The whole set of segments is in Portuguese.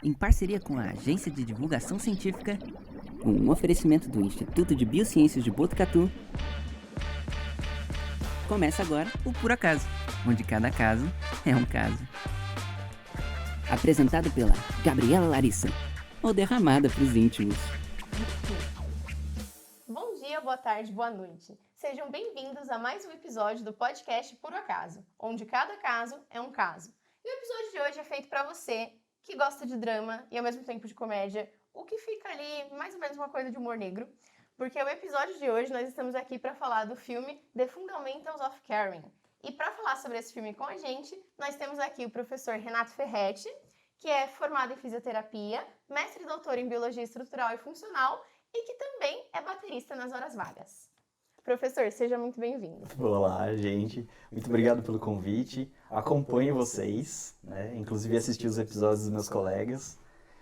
em parceria com a Agência de Divulgação Científica, um oferecimento do Instituto de Biociências de Botucatu. Começa agora o Por Acaso, onde cada caso é um caso. Apresentado pela Gabriela Larissa, ou derramada para os íntimos. Bom dia, boa tarde, boa noite. Sejam bem-vindos a mais um episódio do podcast Por Acaso, onde cada caso é um caso. E o episódio de hoje é feito para você que gosta de drama e ao mesmo tempo de comédia, o que fica ali mais ou menos uma coisa de humor negro, porque o episódio de hoje nós estamos aqui para falar do filme The Fundamentals of Caring. E para falar sobre esse filme com a gente, nós temos aqui o professor Renato Ferretti, que é formado em fisioterapia, mestre e doutor em biologia estrutural e funcional e que também é baterista nas horas vagas. Professor, seja muito bem-vindo. Olá, gente. Muito obrigado pelo convite. Acompanho vocês, né? Inclusive assisti os episódios dos meus colegas.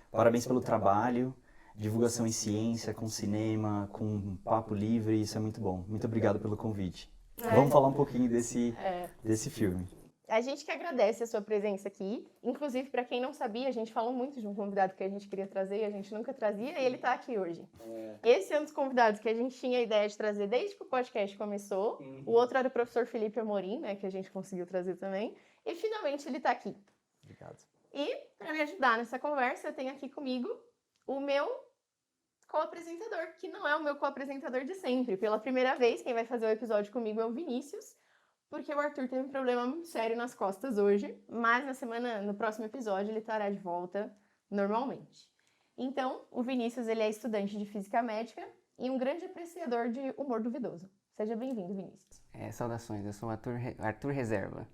Parabéns pelo trabalho, divulgação em ciência, com cinema, com papo livre, isso é muito bom. Muito obrigado pelo convite. Vamos falar um pouquinho desse filme. A gente que agradece a sua presença aqui. Inclusive, para quem não sabia, a gente falou muito de um convidado que a gente queria trazer e a gente nunca trazia, e ele está aqui hoje. Esse é um dos convidados que a gente tinha a ideia de trazer desde que o podcast começou. O outro era o professor Felipe Amorim, né, que a gente conseguiu trazer também. E finalmente ele está aqui. Obrigado. E para me ajudar nessa conversa, eu tenho aqui comigo o meu co-apresentador, que não é o meu co-apresentador de sempre. Pela primeira vez, quem vai fazer o episódio comigo é o Vinícius, porque o Arthur teve um problema muito sério nas costas hoje, mas no próximo episódio, ele estará de volta normalmente. Então, o Vinícius, ele é estudante de física médica e um grande apreciador de humor duvidoso. Seja bem-vindo, Vinícius. Saudações, eu sou o Arthur Reserva.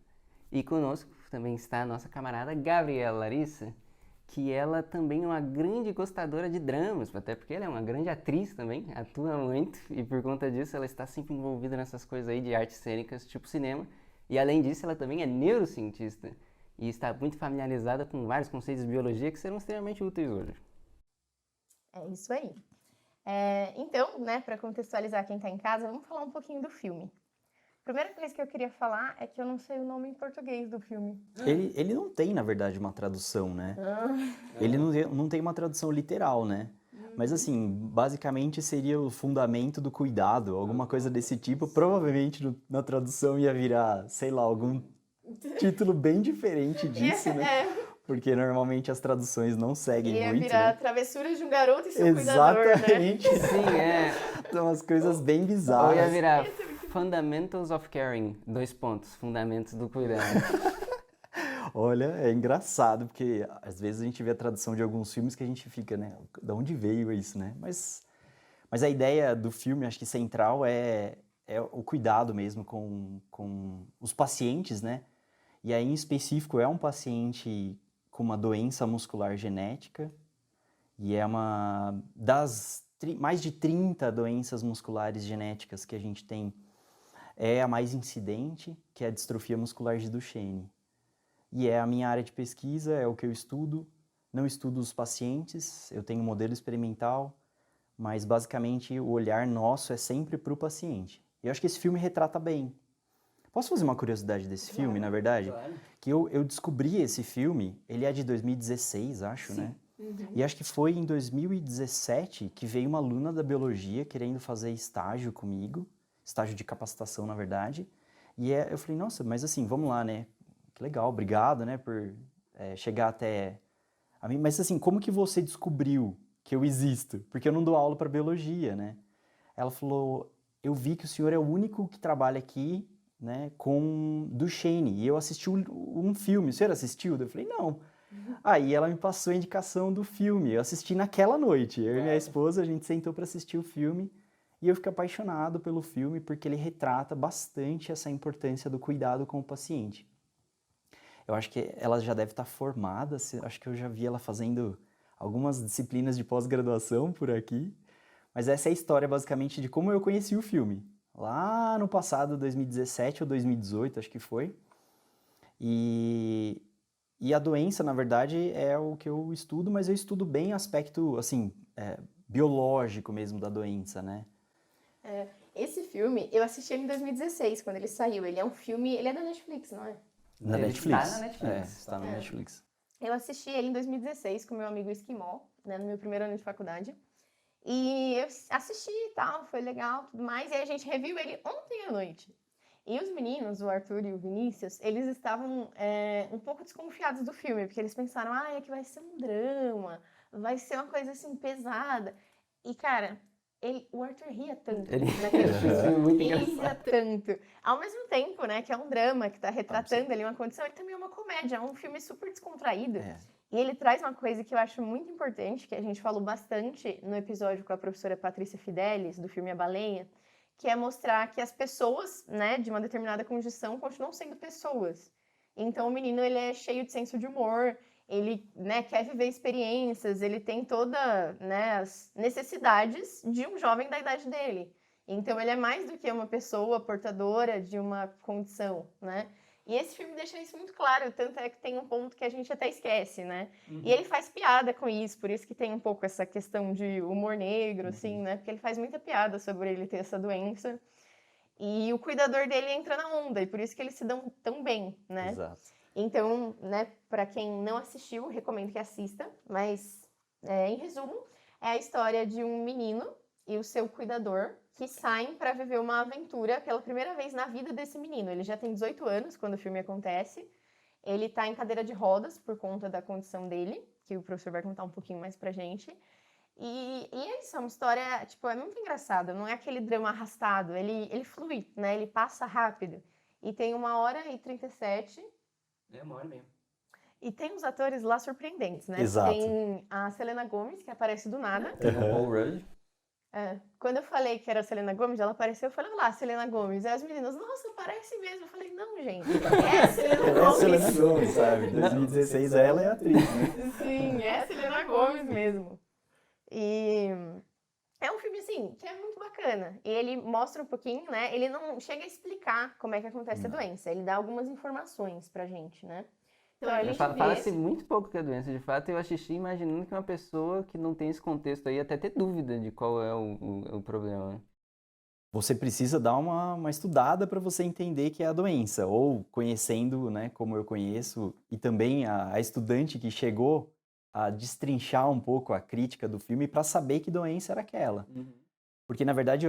E conosco também está a nossa camarada Gabriela Larissa, que ela também é uma grande gostadora de dramas, até porque ela é uma grande atriz também, atua muito, e por conta disso ela está sempre envolvida nessas coisas aí de artes cênicas, tipo cinema, e além disso ela também é neurocientista, e está muito familiarizada com vários conceitos de biologia que serão extremamente úteis hoje. É isso aí. Então, né, para contextualizar quem está em casa, vamos falar um pouquinho do filme. A primeira coisa que eu queria falar é que eu não sei o nome em português do filme. Ele não tem, na verdade, uma tradução, né? Ele não tem uma tradução literal, né? Mas assim, basicamente seria o fundamento do cuidado, alguma coisa desse tipo. Provavelmente na tradução ia virar, sei lá, algum título bem diferente disso, né? Porque normalmente as traduções não seguem muito, ia virar né? Travessuras de um Garoto e Seu Cuidador, né? Exatamente. Sim, São umas coisas bem Ou bizarras. ia virar Fundamentals of Caring, fundamentos do cuidado. Olha, é engraçado, porque às vezes a gente vê a tradução de alguns filmes que a gente fica, né? De onde veio isso, né? Mas a ideia do filme, acho que central, é o cuidado mesmo com os pacientes, né? E aí, em específico, é um paciente com uma doença muscular genética, e é uma das mais de 30 doenças musculares genéticas que a gente tem, é a mais incidente, que é a distrofia muscular de Duchenne. E é a minha área de pesquisa, é o que eu estudo. Não estudo os pacientes, eu tenho um modelo experimental, mas basicamente o olhar nosso é sempre para o paciente. E eu acho que esse filme retrata bem. Posso fazer uma curiosidade desse filme, na verdade? Claro. Que eu descobri esse filme, ele é de 2016, acho, né? E acho que foi em 2017 que veio uma aluna da biologia querendo fazer estágio comigo, estágio de capacitação, na verdade. E eu falei, nossa, mas assim, vamos lá, né? Que legal, obrigado, né, por chegar até a mim. Mas assim, como que você descobriu que eu existo? Porque eu não dou aula para biologia, né? Ela falou, eu vi que o senhor é o único que trabalha aqui, né, com Duchenne. E eu assisti um filme. O senhor assistiu? Eu falei, não. Aí ela me passou a indicação do filme. Eu assisti naquela noite. Eu e minha esposa, a gente sentou para assistir o filme. E eu fiquei apaixonado pelo filme porque ele retrata bastante essa importância do cuidado com o paciente. Eu acho que ela já deve estar formada, acho que eu já vi ela fazendo algumas disciplinas de pós-graduação por aqui. Mas essa é a história, basicamente, de como eu conheci o filme. Lá no passado, 2017 ou 2018, acho que foi. E a doença, na verdade, é o que eu estudo, mas eu estudo bem aspecto, assim, biológico mesmo da doença, né? Esse filme, eu assisti ele em 2016, quando ele saiu. Ele é um filme... Ele é da Netflix, não é? Na Ele Netflix. está na Netflix. Está na Netflix. Eu assisti ele em 2016 com meu amigo Esquimó, né, no meu primeiro ano de faculdade. E eu assisti e tal, foi legal, tudo mais. E aí a gente reviu ele ontem à noite. E os meninos, o Arthur e o Vinícius, eles estavam um pouco desconfiados do filme, porque eles pensaram, é que vai ser um drama, vai ser uma coisa assim pesada. E, cara, o Arthur ria tanto naquele filme. Muito Ele engraçado. ria tanto. Ao mesmo tempo, né, que é um drama, que tá retratando ali uma condição, ele também é uma comédia, é um filme super descontraído. E ele traz uma coisa que eu acho muito importante, que a gente falou bastante no episódio com a professora Patrícia Fidelis, do filme A Baleia, que é mostrar que as pessoas, né, de uma determinada condição continuam sendo pessoas. Então o menino, ele é cheio de senso de humor, ele, né, quer viver experiências, ele tem toda, né, as necessidades de um jovem da idade dele. Então ele é mais do que uma pessoa portadora de uma condição, né? E esse filme deixa isso muito claro, tanto é que tem um ponto que a gente até esquece, né? E ele faz piada com isso, por isso que tem um pouco essa questão de humor negro, assim, né? Porque ele faz muita piada sobre ele ter essa doença. E o cuidador dele entra na onda, e por isso que eles se dão tão bem, né? Exato. Então, né, para quem não assistiu, recomendo que assista, mas em resumo, é a história de um menino e o seu cuidador que saem para viver uma aventura pela primeira vez na vida desse menino. Ele já tem 18 anos quando o filme acontece. Ele tá em cadeira de rodas por conta da condição dele, que o professor vai contar um pouquinho mais pra gente. E é isso, é uma história, tipo, é muito engraçada, não é aquele drama arrastado, ele flui, né? Ele passa rápido. E tem 1h37. É uma hora mesmo. E tem uns atores lá surpreendentes, né? Exato. Tem a Selena Gomez, que aparece do nada. Tem o Paul Rudd. Quando eu falei que era a Selena Gomez, ela apareceu, eu falei, olá, Selena Gomez. Aí as meninas, nossa, parece mesmo. Eu falei, não, gente, é a Selena É a Selena Gomez. Gomez, sabe? Em 2016 ela é atriz, né? Sim, é a Selena Gomez mesmo. E é um filme, assim, que é muito bacana. E ele mostra um pouquinho, né? Ele não chega a explicar como é que acontece a doença. Ele dá algumas informações pra gente, né? Então a gente Fala-se muito pouco que é doença, de fato. Eu assisti imaginando que uma pessoa que não tem esse contexto aí até ter dúvida de qual é o problema, né? Você precisa dar uma estudada para você entender que é a doença, ou conhecendo, né, como eu conheço, e também a estudante que chegou a destrinchar um pouco a crítica do filme para saber que doença era aquela. Porque, na verdade,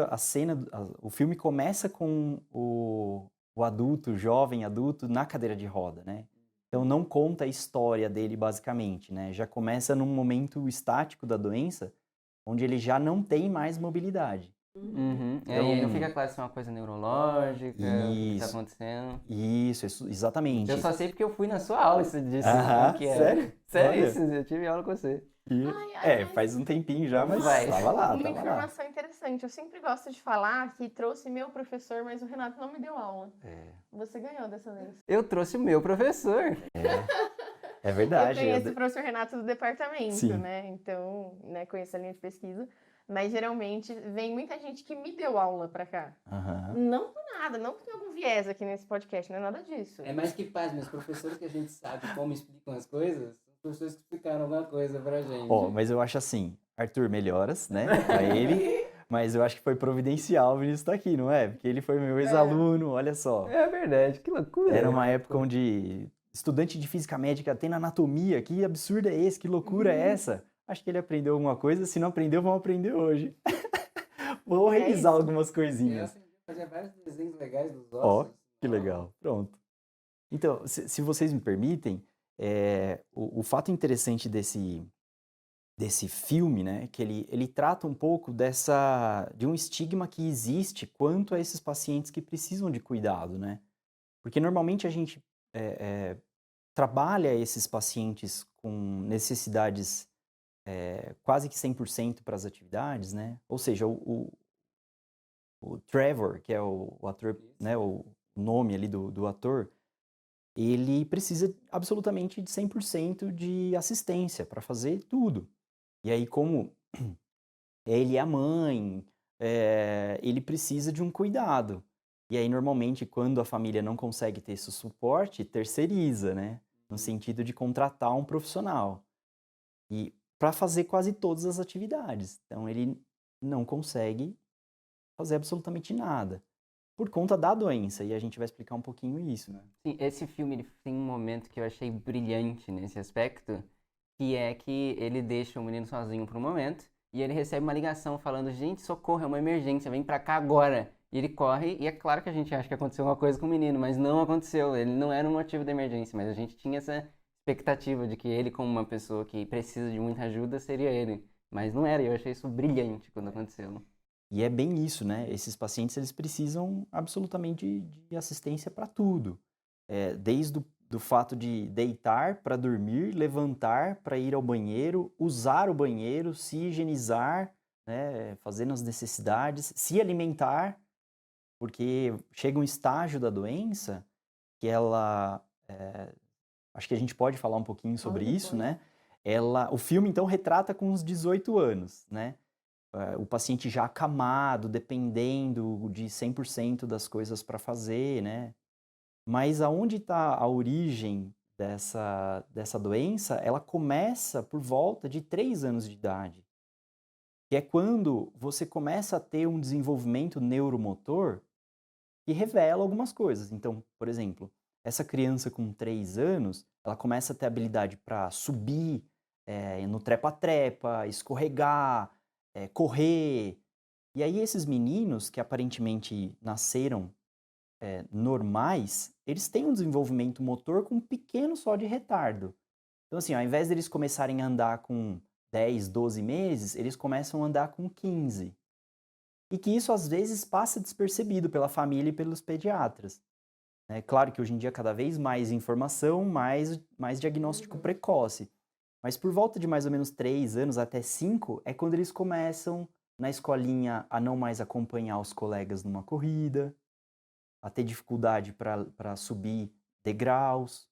o filme começa com o adulto, o jovem adulto, na cadeira de roda, né? Então, não conta a história dele, basicamente, né? Já começa num momento estático da doença, onde ele já não tem mais mobilidade. E aí não fica claro se é uma coisa neurológica, o que tá acontecendo. Isso, exatamente. Eu só sei porque eu fui na sua aula, você disse que era. Sério? Sério, Olha. isso, eu tive aula com você. Faz um tempinho já, mas Vai. tava lá, Uma tava lá. informação interessante. Eu sempre gosto de falar que trouxe meu professor, mas o Renato não me deu aula. Você ganhou dessa vez. Eu trouxe o meu professor. É verdade. Eu conheço o professor Renato do departamento, Sim. né? Então, né, conheço a linha de pesquisa. Mas geralmente vem muita gente que me deu aula pra cá. Não por nada, não por ter algum viés aqui nesse podcast, não é nada disso. É mais que paz, meus professores que a gente sabe como explicam as coisas, são professores que explicaram alguma coisa pra gente. Mas eu acho assim, Arthur, melhoras, né, pra ele, mas eu acho que foi providencial o Vinícius estar aqui, não é? Porque ele foi meu ex-aluno, olha só. É verdade, que loucura. Era uma época onde estudante de física médica tem na anatomia, que absurdo é esse, que loucura é essa? Acho que ele aprendeu alguma coisa, se não aprendeu, vamos aprender hoje. Vou revisar algumas coisinhas. Eu fazia vários desenhos legais dos ossos. Que legal, pronto. Então, se vocês me permitem, o fato interessante desse filme, né, que ele trata um pouco de um estigma que existe quanto a esses pacientes que precisam de cuidado, né? Porque normalmente a gente trabalha esses pacientes com necessidades quase que 100% para as atividades, né? Ou seja, o Trevor, que é o ator, né, o nome ali do ator, ele precisa absolutamente de 100% de assistência para fazer tudo. E aí, como ele é a mãe, ele precisa de um cuidado. E aí, normalmente, quando a família não consegue ter esse suporte, terceiriza, né? No sentido de contratar um profissional. E para fazer quase todas as atividades. Então, ele não consegue fazer absolutamente nada. por conta da doença. E a gente vai explicar um pouquinho isso, né? Sim, esse filme ele tem um momento que eu achei brilhante nesse aspecto, que é que ele deixa o menino sozinho por um momento e ele recebe uma ligação falando: gente, socorro, é uma emergência, vem pra cá agora. E ele corre e é claro que a gente acha que aconteceu alguma coisa com o menino, mas não aconteceu. Ele não era o motivo da emergência, mas a gente tinha essa expectativa de que ele, como uma pessoa que precisa de muita ajuda, seria ele. Mas não era, e eu achei isso brilhante quando aconteceu. E é bem isso, né? Esses pacientes, eles precisam absolutamente de assistência para tudo. Desde do fato de deitar para dormir, levantar para ir ao banheiro, usar o banheiro, se higienizar, né? Fazendo as necessidades, se alimentar, porque chega um estágio da doença que ela... acho que a gente pode falar um pouquinho sobre isso, né? O filme, então, retrata com uns 18 anos, né? O paciente já acamado, dependendo de 100% das coisas para fazer, né? Mas aonde está a origem dessa doença? Ela começa por volta de 3 anos de idade, que é quando você começa a ter um desenvolvimento neuromotor que revela algumas coisas. Então, por exemplo, essa criança com 3 anos, ela começa a ter habilidade para subir no trepa-trepa, escorregar, correr. E aí esses meninos que aparentemente nasceram normais, eles têm um desenvolvimento motor com um pequeno só de retardo. Então assim, ao invés deles começarem a andar com 10, 12 meses, eles começam a andar com 15. E que isso às vezes passa despercebido pela família e pelos pediatras. É claro que hoje em dia cada vez mais informação, mais diagnóstico precoce. Mas por volta de mais ou menos 3 anos até 5 é quando eles começam na escolinha a não mais acompanhar os colegas numa corrida, a ter dificuldade para subir degraus.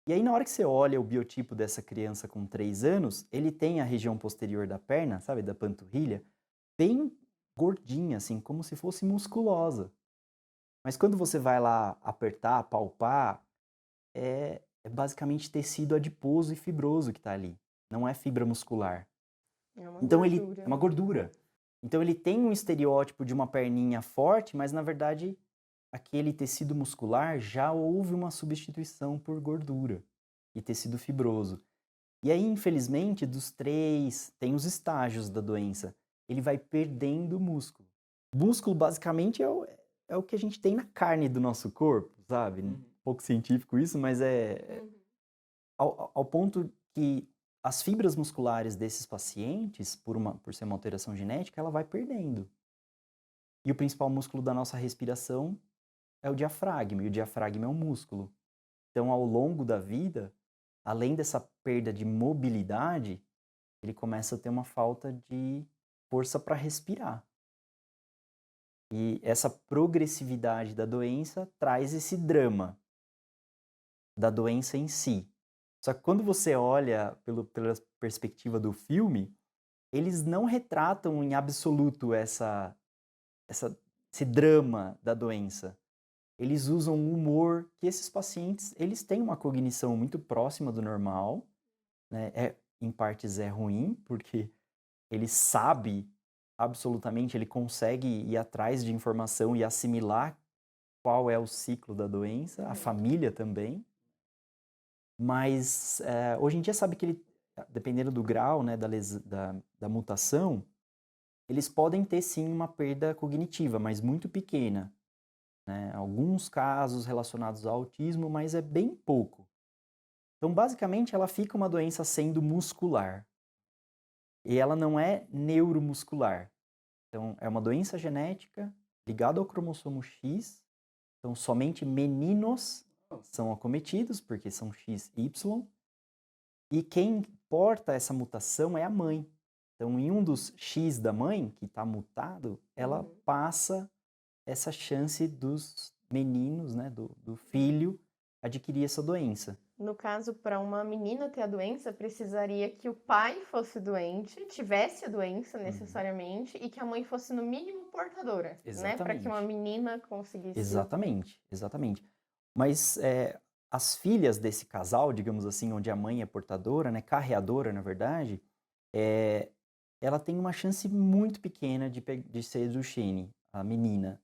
E aí na hora que você olha o biotipo dessa criança com 3 anos, ele tem a região posterior da perna, sabe, da panturrilha, bem gordinha, assim, como se fosse musculosa. Mas quando você vai lá apertar, palpar, é basicamente tecido adiposo e fibroso que está ali. Não é fibra muscular. É uma Então gordura. é uma gordura. Então ele tem um estereótipo de uma perninha forte, mas na verdade aquele tecido muscular já houve uma substituição por gordura e tecido fibroso. E aí, infelizmente, dos 3, tem os estágios da doença. Ele vai perdendo músculo. Músculo, basicamente, é o que a gente tem na carne do nosso corpo, sabe? Um pouco científico isso, mas ao ponto que as fibras musculares desses pacientes, por ser uma alteração genética, ela vai perdendo. E o principal músculo da nossa respiração é o diafragma, e o diafragma é um músculo. Então, ao longo da vida, além dessa perda de mobilidade, ele começa a ter uma falta de força para respirar. E essa progressividade da doença traz esse drama da doença em si. Só que quando você olha pela perspectiva do filme, eles não retratam em absoluto esse drama da doença. Eles usam um humor que esses pacientes, eles têm uma cognição muito próxima do normal, né? Em partes é ruim, porque ele sabe absolutamente, ele consegue ir atrás de informação e assimilar qual é o ciclo da doença, a família também. Mas hoje em dia sabe que ele, dependendo do grau, né, da mutação, eles podem ter sim uma perda cognitiva, mas muito pequena. Né? Alguns casos relacionados ao autismo, mas é bem pouco. Então, basicamente, ela fica uma doença sendo muscular. E ela não é neuromuscular. Então, é uma doença genética ligada ao cromossomo X. Então, somente meninos são acometidos, porque são XY. E quem porta essa mutação é a mãe. Então, em um dos X da mãe, que está mutado, ela passa essa chance dos meninos, né, do filho, adquirir essa doença. No caso, para uma menina ter a doença, precisaria que o pai fosse doente, tivesse a doença necessariamente, e que a mãe fosse, no mínimo, portadora, né? Para que uma menina conseguisse... Exatamente. Mas as filhas desse casal, digamos assim, onde a mãe é portadora, né, carreadora, na verdade, ela tem uma chance muito pequena de ser Duchenne, a menina.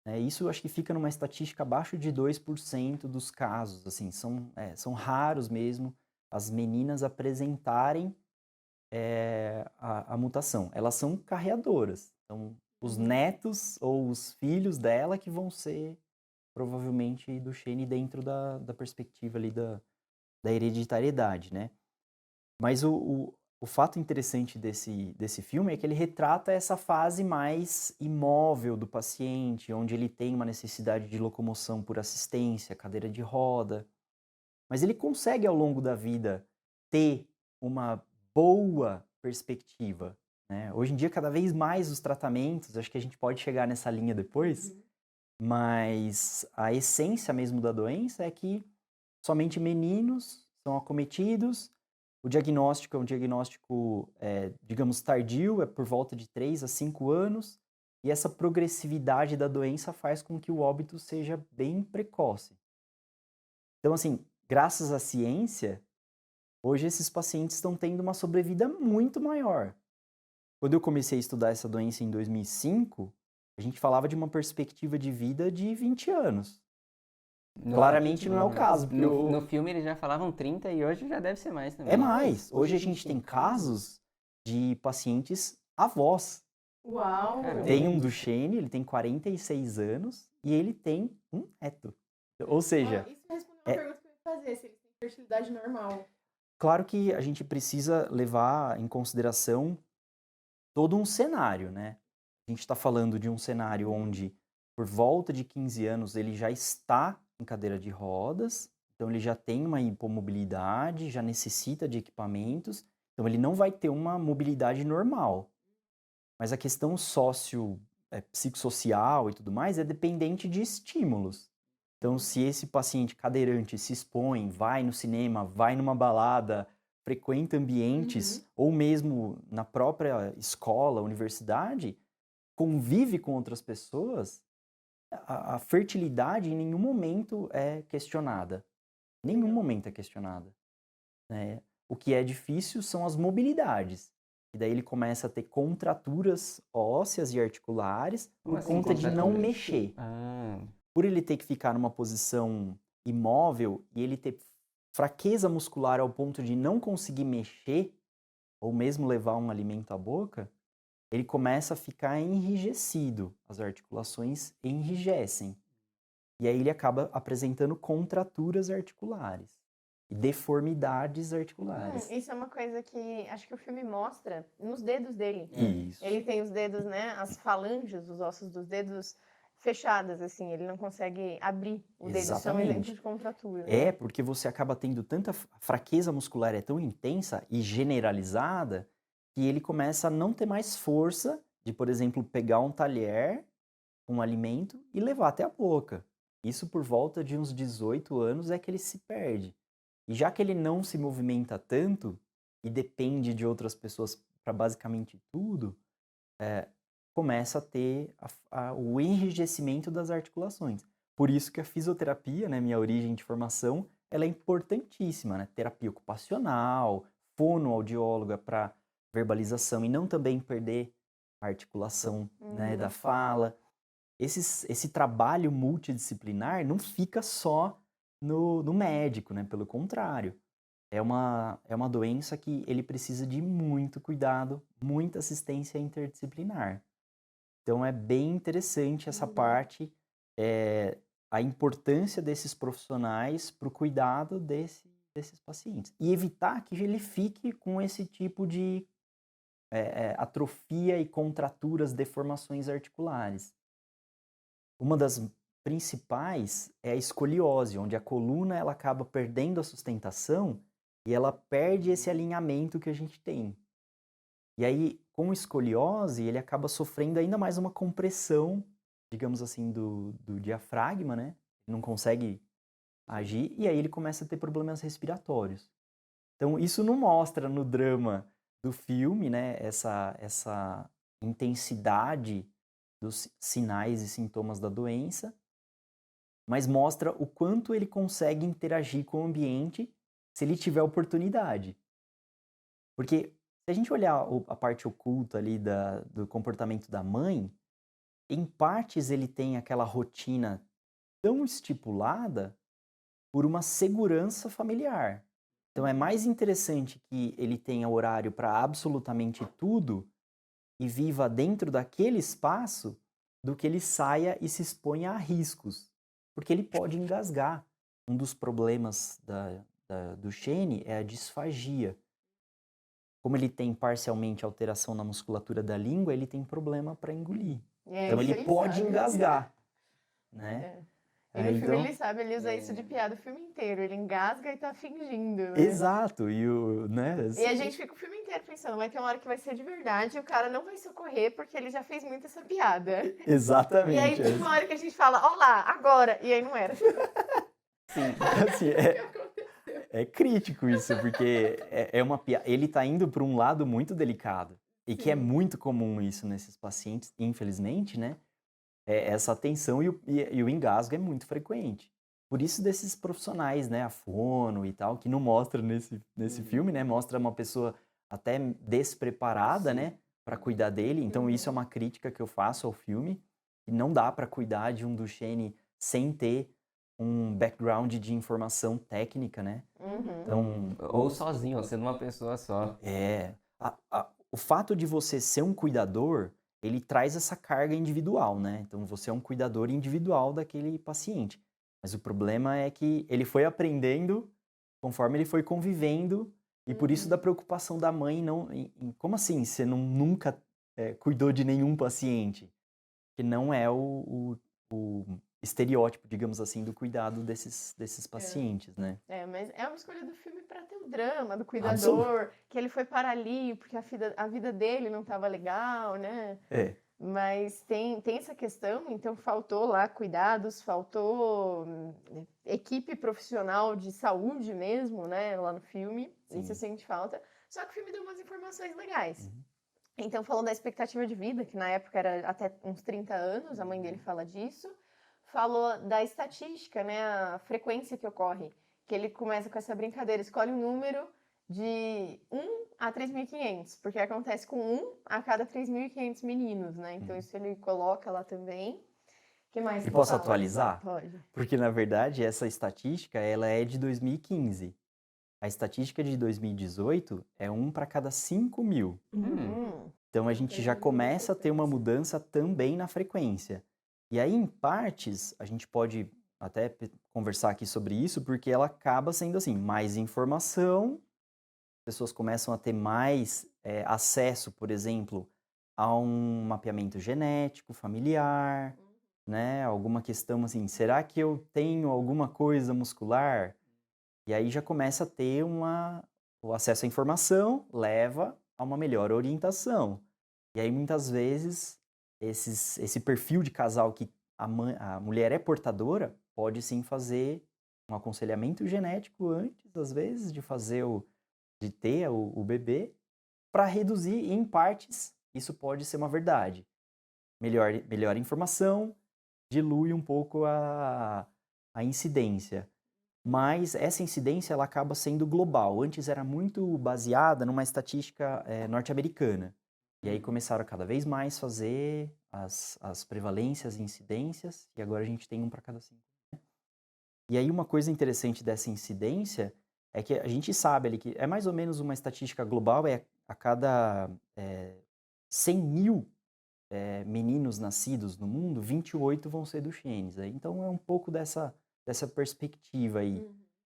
né? Isso eu acho que fica numa estatística abaixo de 2% dos casos, assim, são raros mesmo as meninas apresentarem a mutação. Elas são carreadoras, então os netos ou os filhos dela que vão ser provavelmente do Shane dentro da perspectiva ali da hereditariedade, né? Mas o fato interessante desse filme é que ele retrata essa fase mais imóvel do paciente, onde ele tem uma necessidade de locomoção por assistência, cadeira de roda, mas ele consegue ao longo da vida ter uma boa perspectiva, né? Hoje em dia, cada vez mais os tratamentos, acho que a gente pode chegar nessa linha depois, mas a essência mesmo da doença é que somente meninos são acometidos. O diagnóstico é um diagnóstico, digamos, tardio, é por volta de 3 a 5 anos, e essa progressividade da doença faz com que o óbito seja bem precoce. Então, assim, graças à ciência, hoje esses pacientes estão tendo uma sobrevida muito maior. Quando eu comecei a estudar essa doença em 2005, a gente falava de uma perspectiva de vida de 20 anos. Claramente não é o caso. No filme eles já falavam 30 e hoje já deve ser mais também. É mais. Hoje a gente tem casos de pacientes avós. Uau! Tem um do Shane, ele tem 46 anos e ele tem um neto. Ou seja, Isso respondeu uma pergunta que eu ia fazer, se eles têm fertilidade normal. claro que a gente precisa levar em consideração todo um cenário, né? A gente está falando de um cenário onde, por volta de 15 anos, ele já está em cadeira de rodas, então ele já tem uma hipomobilidade, já necessita de equipamentos, então ele não vai ter uma mobilidade normal. Mas a questão psicossocial e tudo mais é dependente de estímulos. Então, se esse paciente cadeirante se expõe, vai no cinema, vai numa balada, frequenta ambientes, ou mesmo na própria escola, universidade, convive com outras pessoas, a fertilidade em nenhum momento é questionada. Nenhum momento é questionada. Né? O que é difícil são as mobilidades. E daí ele começa a ter contraturas ósseas e articulares por conta de não mexer. Por ele ter que ficar numa posição imóvel e ele ter fraqueza muscular ao ponto de não conseguir mexer, ou mesmo levar um alimento à boca, ele começa a ficar enrijecido. As articulações enrijecem. E aí ele acaba apresentando contraturas articulares e deformidades articulares. Isso é uma coisa que acho que o filme mostra nos dedos dele. Isso. Ele tem os dedos, né, as falanges, os ossos dos dedos fechadas, assim, ele não consegue abrir o dedo, isso é um exemplo de contratura. É, porque você acaba tendo tanta fraqueza muscular, é tão intensa e generalizada, que ele começa a não ter mais força de, por exemplo, pegar um talher, um alimento e levar até a boca. Isso por volta de uns 18 anos é que ele se perde. E já que ele não se movimenta tanto e depende de outras pessoas para basicamente tudo, começa a ter o enrijecimento das articulações. Por isso que a fisioterapia, né, minha origem de formação, ela é importantíssima, né? Terapia ocupacional, fonoaudióloga para verbalização e não também perder a articulação, né, da fala. Esse trabalho multidisciplinar não fica só no médico, né? Pelo contrário. É uma doença que ele precisa de muito cuidado, muita assistência interdisciplinar. Então é bem interessante essa parte, a importância desses profissionais para o cuidado desses pacientes. E evitar que ele fique com esse tipo de atrofia e contraturas, deformações articulares. Uma das principais é a escoliose, onde a coluna ela acaba perdendo a sustentação e ela perde esse alinhamento que a gente tem. E aí, com escoliose, ele acaba sofrendo ainda mais uma compressão, digamos assim, do diafragma, né? Não consegue agir, e aí ele começa a ter problemas respiratórios. Então, isso não mostra no drama do filme, né, essa intensidade dos sinais e sintomas da doença, mas mostra o quanto ele consegue interagir com o ambiente se ele tiver oportunidade. Porque se a gente olhar a parte oculta ali do comportamento da mãe, em partes, ele tem aquela rotina tão estipulada por uma segurança familiar. Então, é mais interessante que ele tenha horário para absolutamente tudo e viva dentro daquele espaço do que ele saia e se exponha a riscos, porque ele pode engasgar. Um dos problemas do Shane é a disfagia. Como ele tem parcialmente alteração na musculatura da língua, ele tem problema para engolir. Então isso ele pode sabe. engasgar, né? E no filme Então, ele sabe, ele usa isso de piada o filme inteiro. Ele engasga e tá fingindo, né? exato, né? E a gente fica o filme inteiro pensando, vai ter uma hora que vai ser de verdade e o cara não vai socorrer porque ele já fez muito essa piada. E aí Exatamente. tem uma hora que a gente fala, ó lá, agora! E aí não era. Assim, é crítico isso, porque é uma piada. Ele tá indo para um lado muito delicado. E que é Sim. muito comum isso nesses pacientes, infelizmente, né? Essa tensão e o engasgo é muito frequente. Por isso desses profissionais, né? A fono e tal, que não mostra nesse filme, né? Mostra uma pessoa até despreparada, né? Para cuidar dele. Então isso é uma crítica que eu faço ao filme. E não dá para cuidar de um Duchenne sem ter um background de informação técnica, né? Então, Ou sozinho, ou sendo uma pessoa só. o fato de você ser um cuidador, ele traz essa carga individual, né? Então você é um cuidador individual daquele paciente. Mas o problema é que ele foi aprendendo conforme ele foi convivendo e por isso da preocupação da mãe como assim você nunca cuidou de nenhum paciente? Que não é o estereótipo, digamos assim, do cuidado desses pacientes, né? Mas é uma escolha do filme pra ter o drama do cuidador, que ele foi para ali porque a vida dele não tava legal, né? Mas tem essa questão, então faltou lá cuidados, faltou equipe profissional de saúde mesmo, né, lá no filme. Sim. Isso eu senti falta. Só que o filme deu umas informações legais. Então falou da expectativa de vida, que na época era até uns 30 anos, a mãe dele fala disso. Falou da estatística, né, a frequência que ocorre, que ele começa com essa brincadeira, escolhe um número de 1 a 3.500, porque acontece com 1 a cada 3.500 meninos, né? Então isso ele coloca lá também. Que mais? E posso atualizar? Pode. Porque, na verdade, essa estatística ela é de 2015. A estatística de 2018 é 1 para cada 5.000. Então, a gente já começa a ter uma mudança também na frequência. E aí, em partes, a gente pode até conversar aqui sobre isso, porque ela acaba sendo assim, mais informação, pessoas começam a ter mais acesso, por exemplo, a um mapeamento genético, familiar, né? Alguma questão assim, será que eu tenho alguma coisa muscular? E aí já começa a ter o acesso à informação, leva a uma melhor orientação. E aí muitas vezes esse perfil de casal que a mulher é portadora pode sim fazer um aconselhamento genético antes, às vezes, de ter o bebê, para reduzir, e em partes, isso pode ser uma verdade. Melhor informação, dilui um pouco a incidência. Mas essa incidência ela acaba sendo global. Antes era muito baseada numa estatística norte-americana. E aí começaram a cada vez mais fazer as prevalências e incidências, e agora a gente tem 1 para cada 5. E aí uma coisa interessante dessa incidência é que a gente sabe ali que é mais ou menos uma estatística global, a cada 100.000 meninos nascidos no mundo, 28 vão ser Duchennes. Então é um pouco dessa perspectiva aí.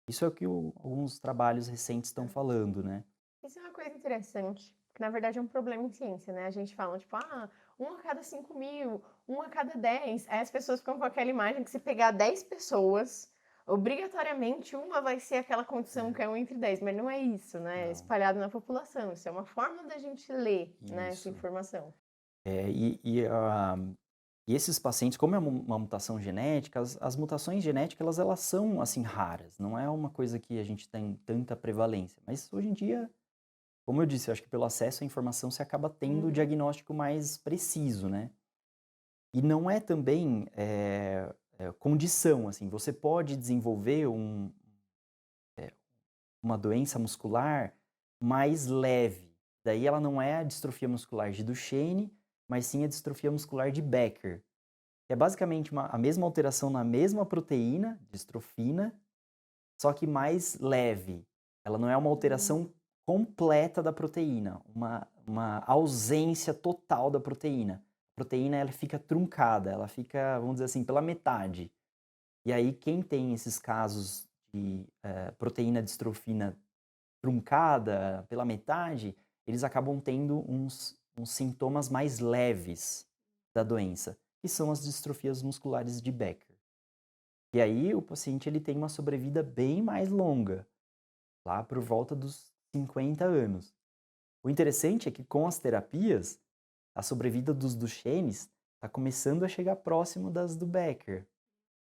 Isso é o que alguns trabalhos recentes estão falando, né? Isso é uma coisa interessante, que na verdade é um problema em ciência, né? A gente fala, tipo, 1 a cada 5.000, 1 a cada 10. Aí as pessoas ficam com aquela imagem que se pegar 10 pessoas, obrigatoriamente uma vai ser aquela condição que é 1 entre 10. Mas não é isso, né? É espalhado na população. Isso é uma forma da gente ler, né, essa informação. E esses pacientes, como é uma mutação genética, as mutações genéticas, elas são, assim, raras. Não é uma coisa que a gente tem tanta prevalência. Mas, hoje em dia, como eu disse, eu acho que pelo acesso à informação você acaba tendo o diagnóstico mais preciso, né? E não é também condição, assim. Você pode desenvolver uma doença muscular mais leve. Daí ela não é a distrofia muscular de Duchenne, mas sim a distrofia muscular de Becker. Que é basicamente a mesma alteração na mesma proteína, distrofina, só que mais leve. Ela não é uma alteração completa da proteína, uma ausência total da proteína. A proteína ela fica truncada, ela fica, vamos dizer assim, pela metade. E aí quem tem esses casos de proteína distrofina truncada pela metade, eles acabam tendo uns sintomas mais leves da doença, que são as distrofias musculares de Becker. E aí o paciente ele tem uma sobrevida bem mais longa, lá por volta dos 50 anos. O interessante é que com as terapias, a sobrevida dos Duchennes está começando a chegar próximo das do Becker.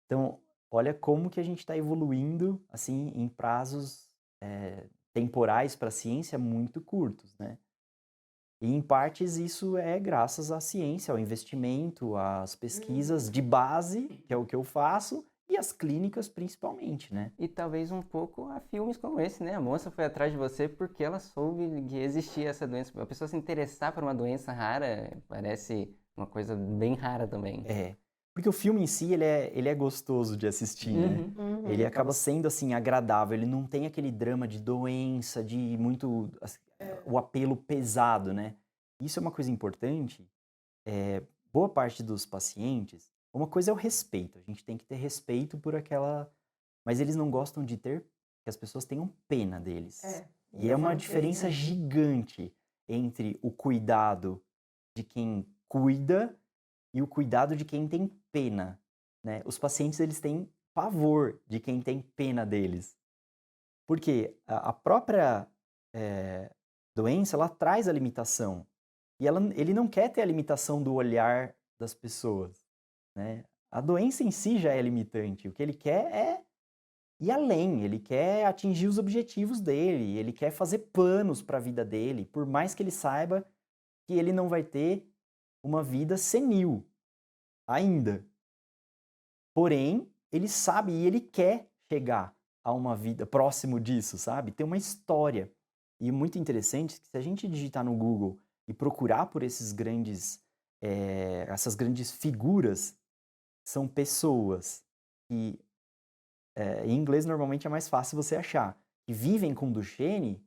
Então, olha como que a gente está evoluindo assim em prazos temporais para a ciência muito curtos, né? E em partes isso é graças à ciência, ao investimento, às pesquisas de base, que é o que eu faço, e às clínicas principalmente, né? E talvez um pouco a filmes como esse, né? A moça foi atrás de você porque ela soube que existia essa doença. A pessoa se interessar por uma doença rara parece uma coisa bem rara também. Porque o filme em si, ele é gostoso de assistir, né? Ele acaba sendo, assim, agradável. Ele não tem aquele drama de doença, de muito... o apelo pesado, né? Isso é uma coisa importante. Boa parte dos pacientes... Uma coisa é o respeito. A gente tem que ter respeito por aquela... Mas eles não gostam de ter... que as pessoas tenham pena deles. E é uma diferença gigante entre o cuidado de quem cuida e o cuidado de quem tem pena, né? Os pacientes, eles têm pavor de quem tem pena deles. Porque a própria doença, ela traz a limitação. E ele não quer ter a limitação do olhar das pessoas, né? A doença em si já é limitante. O que ele quer é ir além, ele quer atingir os objetivos dele, ele quer fazer planos para a vida dele, por mais que ele saiba que ele não vai ter uma vida senil ainda. Porém, ele sabe e ele quer chegar a uma vida próximo disso, sabe? Tem uma história. E muito interessante que se a gente digitar no Google e procurar por essas grandes figuras, são pessoas que, em inglês normalmente é mais fácil você achar, que vivem com Duchenne,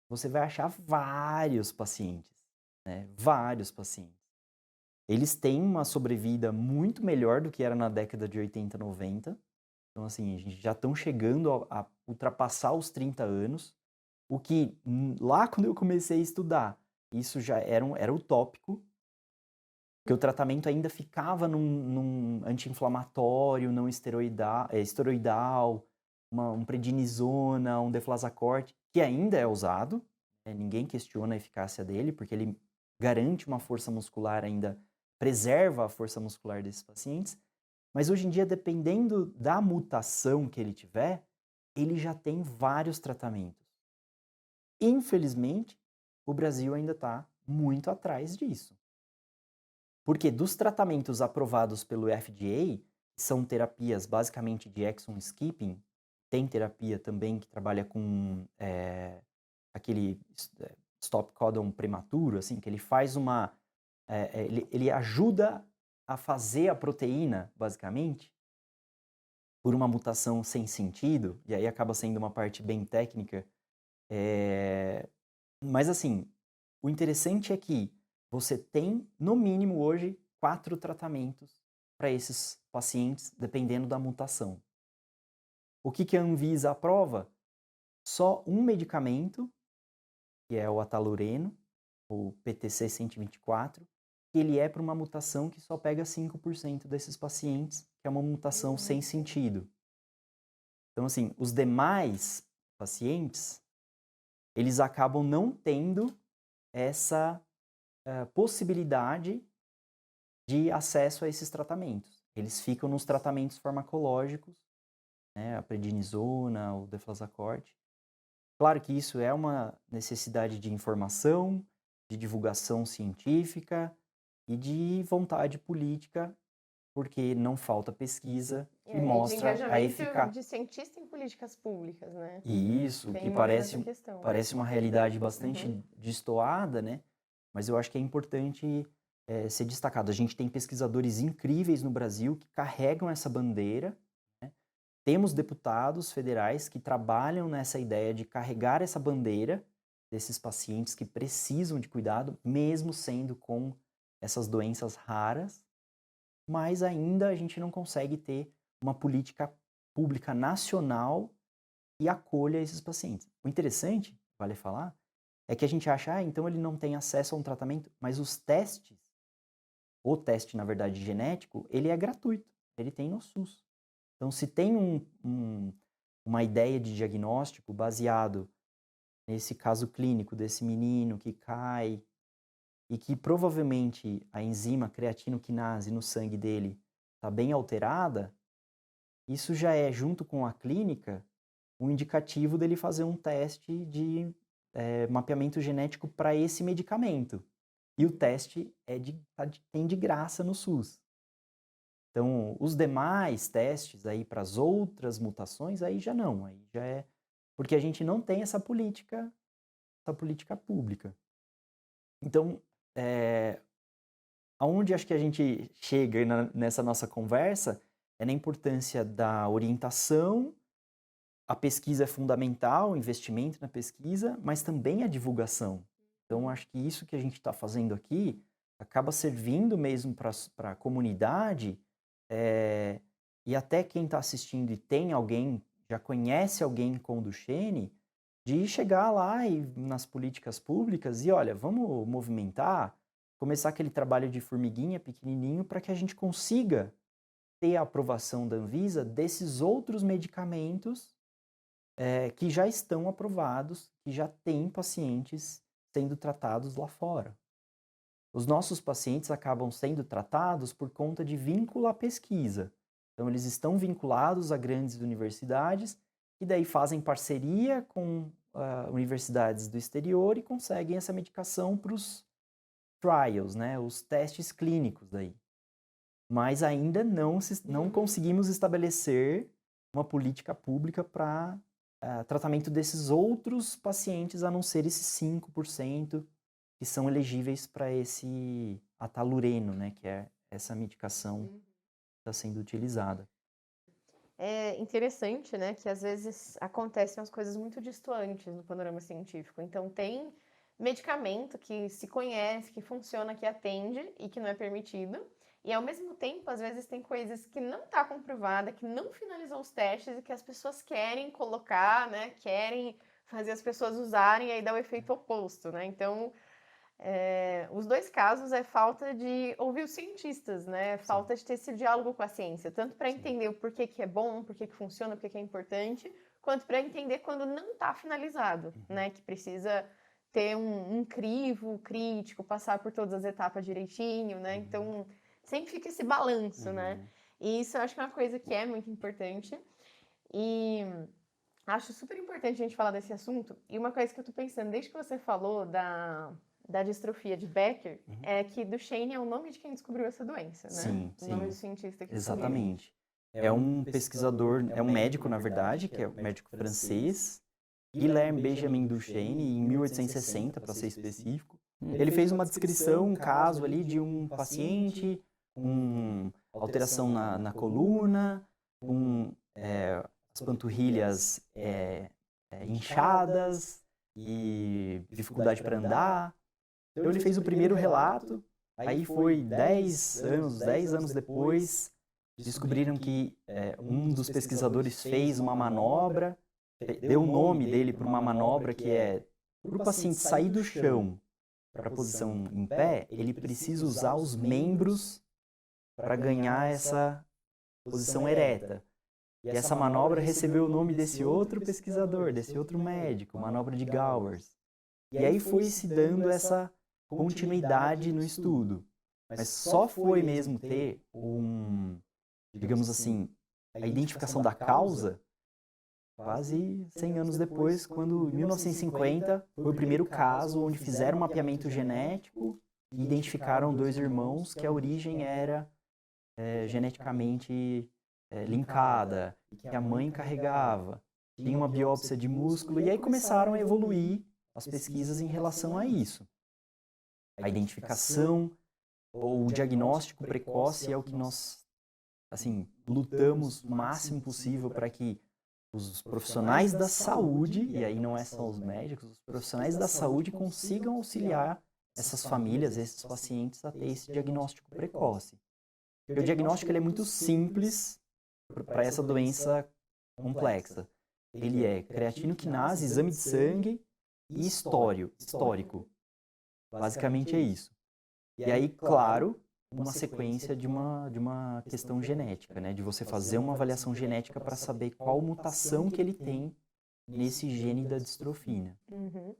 você vai achar vários pacientes, né? Vários pacientes. Eles têm uma sobrevida muito melhor do que era na década de 80, 90. Então, assim, a gente já estão chegando a ultrapassar os 30 anos, o que lá quando eu comecei a estudar, isso já era utópico, porque o tratamento ainda ficava num anti-inflamatório, não esteroidal, um prednisona, um deflazacort, que ainda é usado, né? Ninguém questiona a eficácia dele, porque ele garante uma força muscular ainda, preserva a força muscular desses pacientes, mas hoje em dia, dependendo da mutação que ele tiver, ele já tem vários tratamentos. Infelizmente, o Brasil ainda está muito atrás disso. Porque dos tratamentos aprovados pelo FDA, que são terapias basicamente de exon skipping, tem terapia também que trabalha com aquele stop codon prematuro, assim, que ele faz ele ajuda a fazer a proteína, basicamente, por uma mutação sem sentido, e aí acaba sendo uma parte bem técnica. Mas, assim, o interessante é que você tem, no mínimo hoje, 4 tratamentos para esses pacientes, dependendo da mutação. O que a Anvisa aprova? Só um medicamento, que é o atalureno, o PTC 124, que ele é para uma mutação que só pega 5% desses pacientes, que é uma mutação sem sentido. Então, assim, os demais pacientes, eles acabam não tendo essa possibilidade de acesso a esses tratamentos. Eles ficam nos tratamentos farmacológicos, né, a prednisona, o deflazacort. Claro que isso é uma necessidade de informação, de divulgação científica e de vontade política, porque não falta pesquisa que mostra a eficácia. De cientista em políticas públicas, né? E isso, que parece uma realidade bastante destoada, né? Mas eu acho que é importante ser destacado. A gente tem pesquisadores incríveis no Brasil que carregam essa bandeira, né? Temos deputados federais que trabalham nessa ideia de carregar essa bandeira desses pacientes que precisam de cuidado, mesmo sendo com essas doenças raras, mas ainda a gente não consegue ter uma política pública nacional que acolha esses pacientes. O interessante, vale falar, é que a gente acha, então ele não tem acesso a um tratamento, mas os testes, o teste, na verdade, genético, ele é gratuito, ele tem no SUS. Então, se tem uma ideia de diagnóstico baseado nesse caso clínico desse menino que cai e que provavelmente a enzima creatinoquinase no sangue dele está bem alterada, isso já é, junto com a clínica, um indicativo dele fazer um teste de mapeamento genético para esse medicamento. E o teste tem de graça no SUS. Então, os demais testes aí para as outras mutações, aí já não. Aí já é porque a gente não tem essa política pública. Então, aonde acho que a gente chega nessa nossa conversa é na importância da orientação. A pesquisa é fundamental, o investimento na pesquisa, mas também a divulgação. Então, acho que isso que a gente está fazendo aqui acaba servindo mesmo para a comunidade, e até quem está assistindo e tem alguém, já conhece alguém com Duchenne, de chegar lá e nas políticas públicas e, olha, vamos movimentar, começar aquele trabalho de formiguinha pequenininho para que a gente consiga ter a aprovação da Anvisa desses outros medicamentos que já estão aprovados, que já têm pacientes sendo tratados lá fora. Os nossos pacientes acabam sendo tratados por conta de vínculo à pesquisa. Então, eles estão vinculados a grandes universidades e daí fazem parceria com universidades do exterior e conseguem essa medicação para os trials, né, os testes clínicos daí. Mas ainda não conseguimos estabelecer uma política pública para tratamento desses outros pacientes, a não ser esses 5% que são elegíveis para esse atalureno, né, que é essa medicação que está sendo utilizada. É interessante, né, que às vezes acontecem as coisas muito distantes no panorama científico. Então, tem medicamento que se conhece, que funciona, que atende e que não é permitido. E, ao mesmo tempo, às vezes tem coisas que não está comprovada, que não finalizou os testes e que as pessoas querem colocar, né, querem fazer as pessoas usarem e aí dá o efeito oposto, né? Então, os dois casos é falta de ouvir os cientistas, né? Falta de ter esse diálogo com a ciência, tanto para entender o porquê que é bom, porquê que funciona, porquê que é importante, quanto para entender quando não está finalizado, né? Que precisa ter um crivo crítico, passar por todas as etapas direitinho, né? Então, sempre fica esse balanço, né? E isso eu acho que é uma coisa que é muito importante. E acho super importante a gente falar desse assunto. E uma coisa que eu tô pensando, desde que você falou da distrofia de Becker, é que Duchenne é o nome de quem descobriu essa doença, né? Sim, o nome do cientista que exatamente. É um pesquisador, é um médico, na verdade, que é um médico francês, Guilherme Benjamin Duchenne, em 1860, para ser específico. Ele fez uma descrição, um caso ali de um paciente com alteração na coluna, com as panturrilhas inchadas e dificuldade para andar. Então ele fez o primeiro relato, aí foi 10 anos depois, descobriram que um dos pesquisadores fez uma manobra, deu o nome dele para uma manobra que é, para o paciente sair do chão para a posição em pé, ele precisa usar os membros para ganhar essa posição ereta. E essa manobra recebeu o nome desse outro pesquisador, desse outro médico, manobra de Gowers. E aí foi se dando essa continuidade no estudo. Mas só foi mesmo ter digamos assim, a identificação da causa quase 100 anos depois, quando em 1950 foi o primeiro caso onde fizeram um mapeamento genético e identificaram 2 irmãos que a origem era geneticamente linkada, que a mãe carregava, tinha uma biópsia de músculo, e aí começaram a evoluir as pesquisas em relação a isso. A identificação o diagnóstico precoce é o que nós, assim, lutamos o máximo possível para que os profissionais da saúde, e aí não é só os médicos, os profissionais da saúde consigam auxiliar essas famílias, esses pacientes a ter esse diagnóstico precoce. Porque o diagnóstico ele é muito simples para essa doença complexa. Ele é creatinoquinase, exame de sangue e histórico. Basicamente é isso. E aí, claro, uma sequência de uma questão genética, né? De você fazer uma avaliação genética para saber qual mutação que ele tem nesse gene da distrofina. Uhum.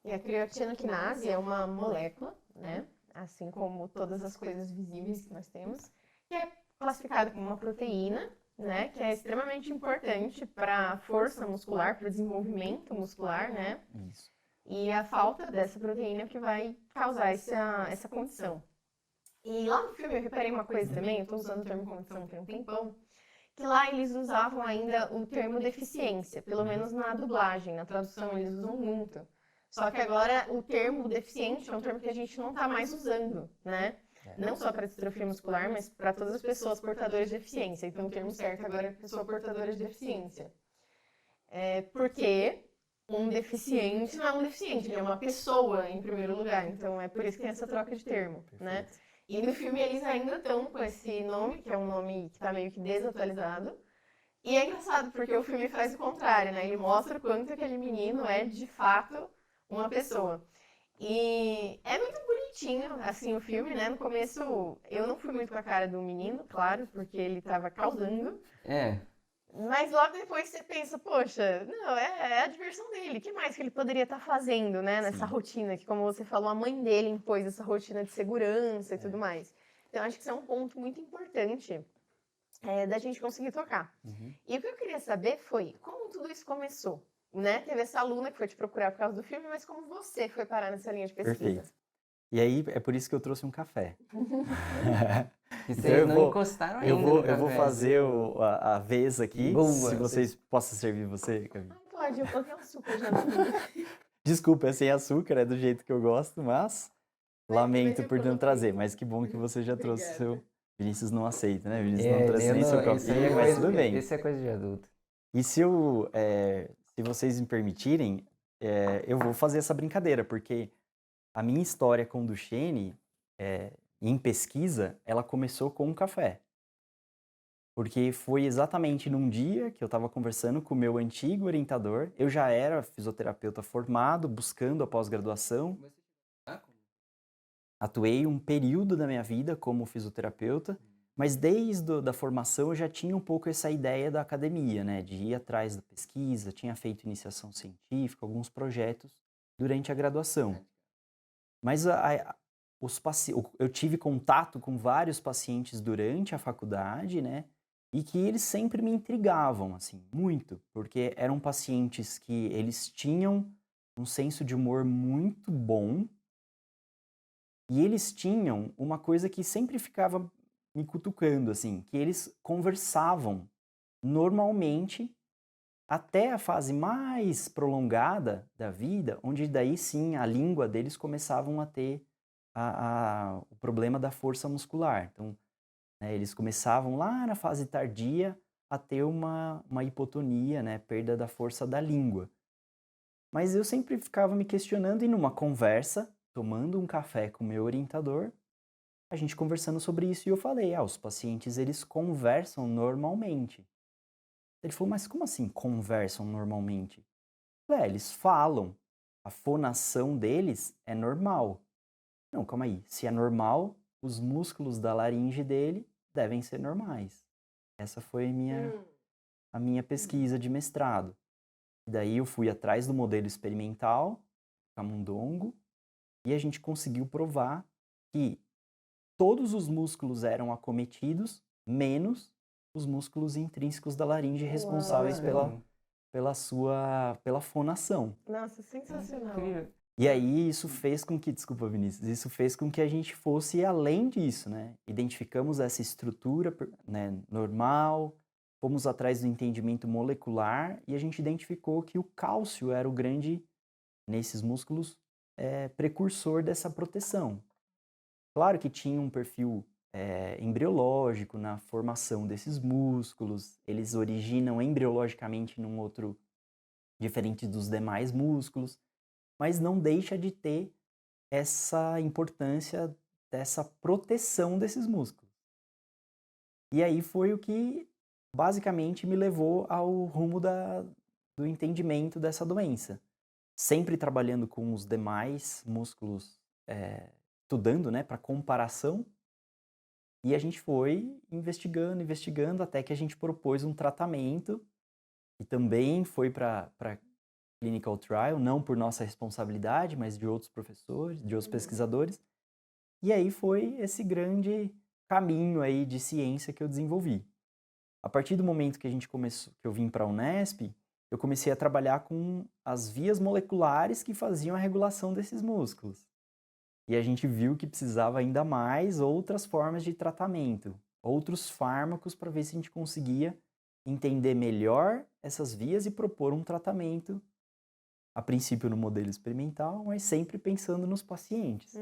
E a creatinoquinase é uma molécula, né? Assim como todas as coisas visíveis que nós temos, que é classificada como uma proteína, né? Que é extremamente importante para a força muscular, para o desenvolvimento muscular, né? Isso. E a falta dessa proteína é que vai causar essa condição. E lá no filme eu reparei uma coisa também, eu estou usando o termo condição tem um tempão, que lá eles usavam ainda o termo deficiência, pelo menos na dublagem, na tradução eles usam muito. Só que agora o termo deficiente é um termo que a gente não está mais usando, né? Não só para distrofia muscular, mas para todas as pessoas portadoras de deficiência. Então o termo certo agora é pessoa portadora de deficiência. Porque um deficiente não é um deficiente, ele é uma pessoa em primeiro lugar. Então é por isso que tem essa troca de termo, né? E no filme eles ainda estão com esse nome, que é um nome que está meio que desatualizado. E é engraçado, porque o filme faz o contrário, né? Ele mostra o quanto aquele menino é, de fato, uma pessoa. E é muito bonitinho, assim, o filme, né? No começo, eu não fui muito com a cara do menino, claro, porque ele tava causando. É, Mas logo depois você pensa, poxa, não, é a diversão dele. O que mais que ele poderia estar fazendo, né? Nessa Sim. rotina, que como você falou, a mãe dele impôs essa rotina de segurança e tudo mais. Então, acho que isso é um ponto muito importante da gente conseguir tocar. Uhum. E o que eu queria saber foi como tudo isso começou, né? Teve essa aluna que foi te procurar por causa do filme, mas como você foi parar nessa linha de pesquisa? Perfeito. E aí, é por isso que eu trouxe um café. que Então, vocês eu não vou- encostaram ainda Eu vou, no eu vou café. fazer a vez aqui, Boa. se vocês possam servir você, Camille. Ai, pode, eu coloquei açúcar já na minha. Desculpa, é sem açúcar, é do jeito que eu gosto, mas lamento eu por não coloquei. trazer. Mas que bom que você já trouxe o seu... Vinícius não aceita, né? Vinícius não É, trouxe eu nem não- seu isso aí copinho, é mas coisa- tudo bem. Isso é coisa de adulto. E se vocês me permitirem, eu vou fazer essa brincadeira, porque a minha história com o Duchenne, em pesquisa, ela começou com um café. Porque foi exatamente num dia que eu estava conversando com o meu antigo orientador. Eu já era fisioterapeuta formado, buscando a pós-graduação. Atuei um período da minha vida como fisioterapeuta, mas desde a formação eu já tinha um pouco essa ideia da academia, né? De ir atrás da pesquisa, tinha feito iniciação científica, alguns projetos durante a graduação. Mas eu tive contato com vários pacientes durante a faculdade, né? E que eles sempre me intrigavam, assim, muito, porque eram pacientes que eles tinham um senso de humor muito bom e eles tinham uma coisa que sempre ficava me cutucando, assim, que eles conversavam normalmente até a fase mais prolongada da vida, onde daí sim a língua deles começavam a ter o problema da força muscular. Então, né, eles começavam lá na fase tardia a ter uma hipotonia, né, perda da força da língua. Mas eu sempre ficava me questionando e numa conversa, tomando um café com o meu orientador, a gente conversando sobre isso e eu falei, os pacientes eles conversam normalmente. Ele falou, mas como assim conversam normalmente? Eu falei, eles falam, a fonação deles é normal. Não, calma aí, se é normal, os músculos da laringe dele devem ser normais. Essa foi a minha pesquisa de mestrado. E daí eu fui atrás do modelo experimental, camundongo, e a gente conseguiu provar que todos os músculos eram acometidos, menos os músculos intrínsecos da laringe responsáveis pela fonação. Nossa, sensacional. Incrível. E aí isso fez com que, desculpa Vinícius, isso fez com que a gente fosse além disso, né? Identificamos essa estrutura, né, normal, fomos atrás do entendimento molecular e a gente identificou que o cálcio era o grande, nesses músculos, precursor dessa proteção. Claro que tinha um perfil embriológico na formação desses músculos, eles originam embriologicamente num outro diferente dos demais músculos, mas não deixa de ter essa importância dessa proteção desses músculos. E aí foi o que basicamente me levou ao rumo do entendimento dessa doença. Sempre trabalhando com os demais músculos, estudando, né, para comparação, e a gente foi investigando, até que a gente propôs um tratamento, e também foi para clinical trial, não por nossa responsabilidade, mas de outros professores, de outros pesquisadores. E aí foi esse grande caminho aí de ciência que eu desenvolvi. A partir do momento que a gente começou, que eu vim para a Unesp, eu comecei a trabalhar com as vias moleculares que faziam a regulação desses músculos. E a gente viu que precisava ainda mais outras formas de tratamento, outros fármacos para ver se a gente conseguia entender melhor essas vias e propor um tratamento, a princípio no modelo experimental, mas sempre pensando nos pacientes.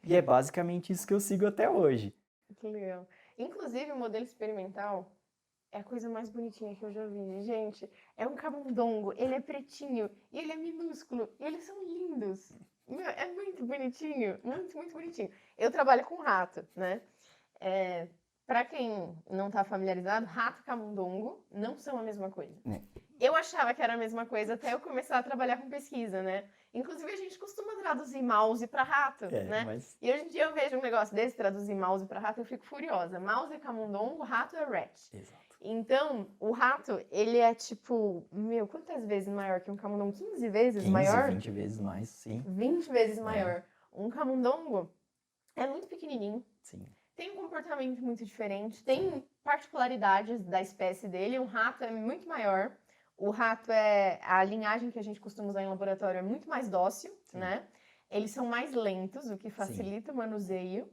E é basicamente isso que eu sigo até hoje. Que legal. Inclusive, o modelo experimental é a coisa mais bonitinha que eu já vi. Gente, é um camundongo, ele é pretinho, e ele é minúsculo, e eles são lindos. Meu, é muito bonitinho, muito, muito bonitinho. Eu trabalho com rato, né? Para quem não tá familiarizado, rato e camundongo não são a mesma coisa. Eu achava que era a mesma coisa até eu começar a trabalhar com pesquisa, né? Inclusive, a gente costuma traduzir mouse para rato, né? Mas... E hoje em dia eu vejo um negócio desse, traduzir mouse para rato, eu fico furiosa. Mouse é camundongo, rato é rat. Exato. Então, o rato, ele é tipo, quantas vezes maior que um camundongo? 15 vezes 15, maior? 20 vezes mais, sim. 20 vezes maior. Um camundongo é muito pequenininho. Sim. Tem um comportamento muito diferente, tem particularidades da espécie dele. Um rato é muito maior. O rato a linhagem que a gente costuma usar em laboratório é muito mais dócil, né? Eles são mais lentos, o que facilita o manuseio.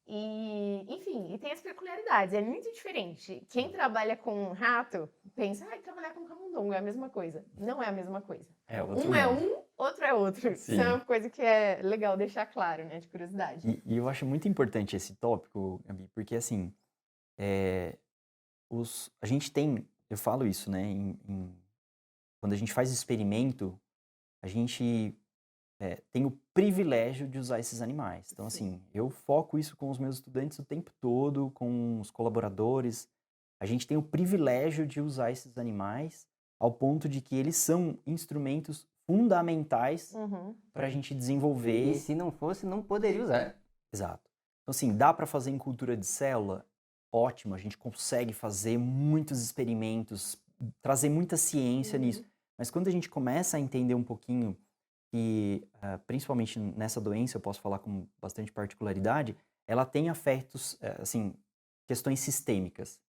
E, enfim, e tem as peculiaridades, é muito diferente. Quem trabalha com rato pensa, trabalhar com camundongo é a mesma coisa. Não é a mesma coisa. Um é um, outro é outro. Isso é uma coisa que é legal deixar claro, né, de curiosidade. E eu acho muito importante esse tópico, Gabi, porque assim, a gente tem, eu falo isso, né, quando a gente faz experimento, a gente tem o privilégio de usar esses animais. Então, assim, eu foco isso com os meus estudantes o tempo todo, com os colaboradores. A gente tem o privilégio de usar esses animais ao ponto de que eles são instrumentos fundamentais para a gente desenvolver. E se não fosse, não poderia usar. Exato. Então, assim, dá para fazer em cultura de célula? Ótimo, a gente consegue fazer muitos experimentos, trazer muita ciência nisso. Mas quando a gente começa a entender um pouquinho que, principalmente nessa doença, eu posso falar com bastante particularidade, ela tem afetos, assim, questões sistêmicas.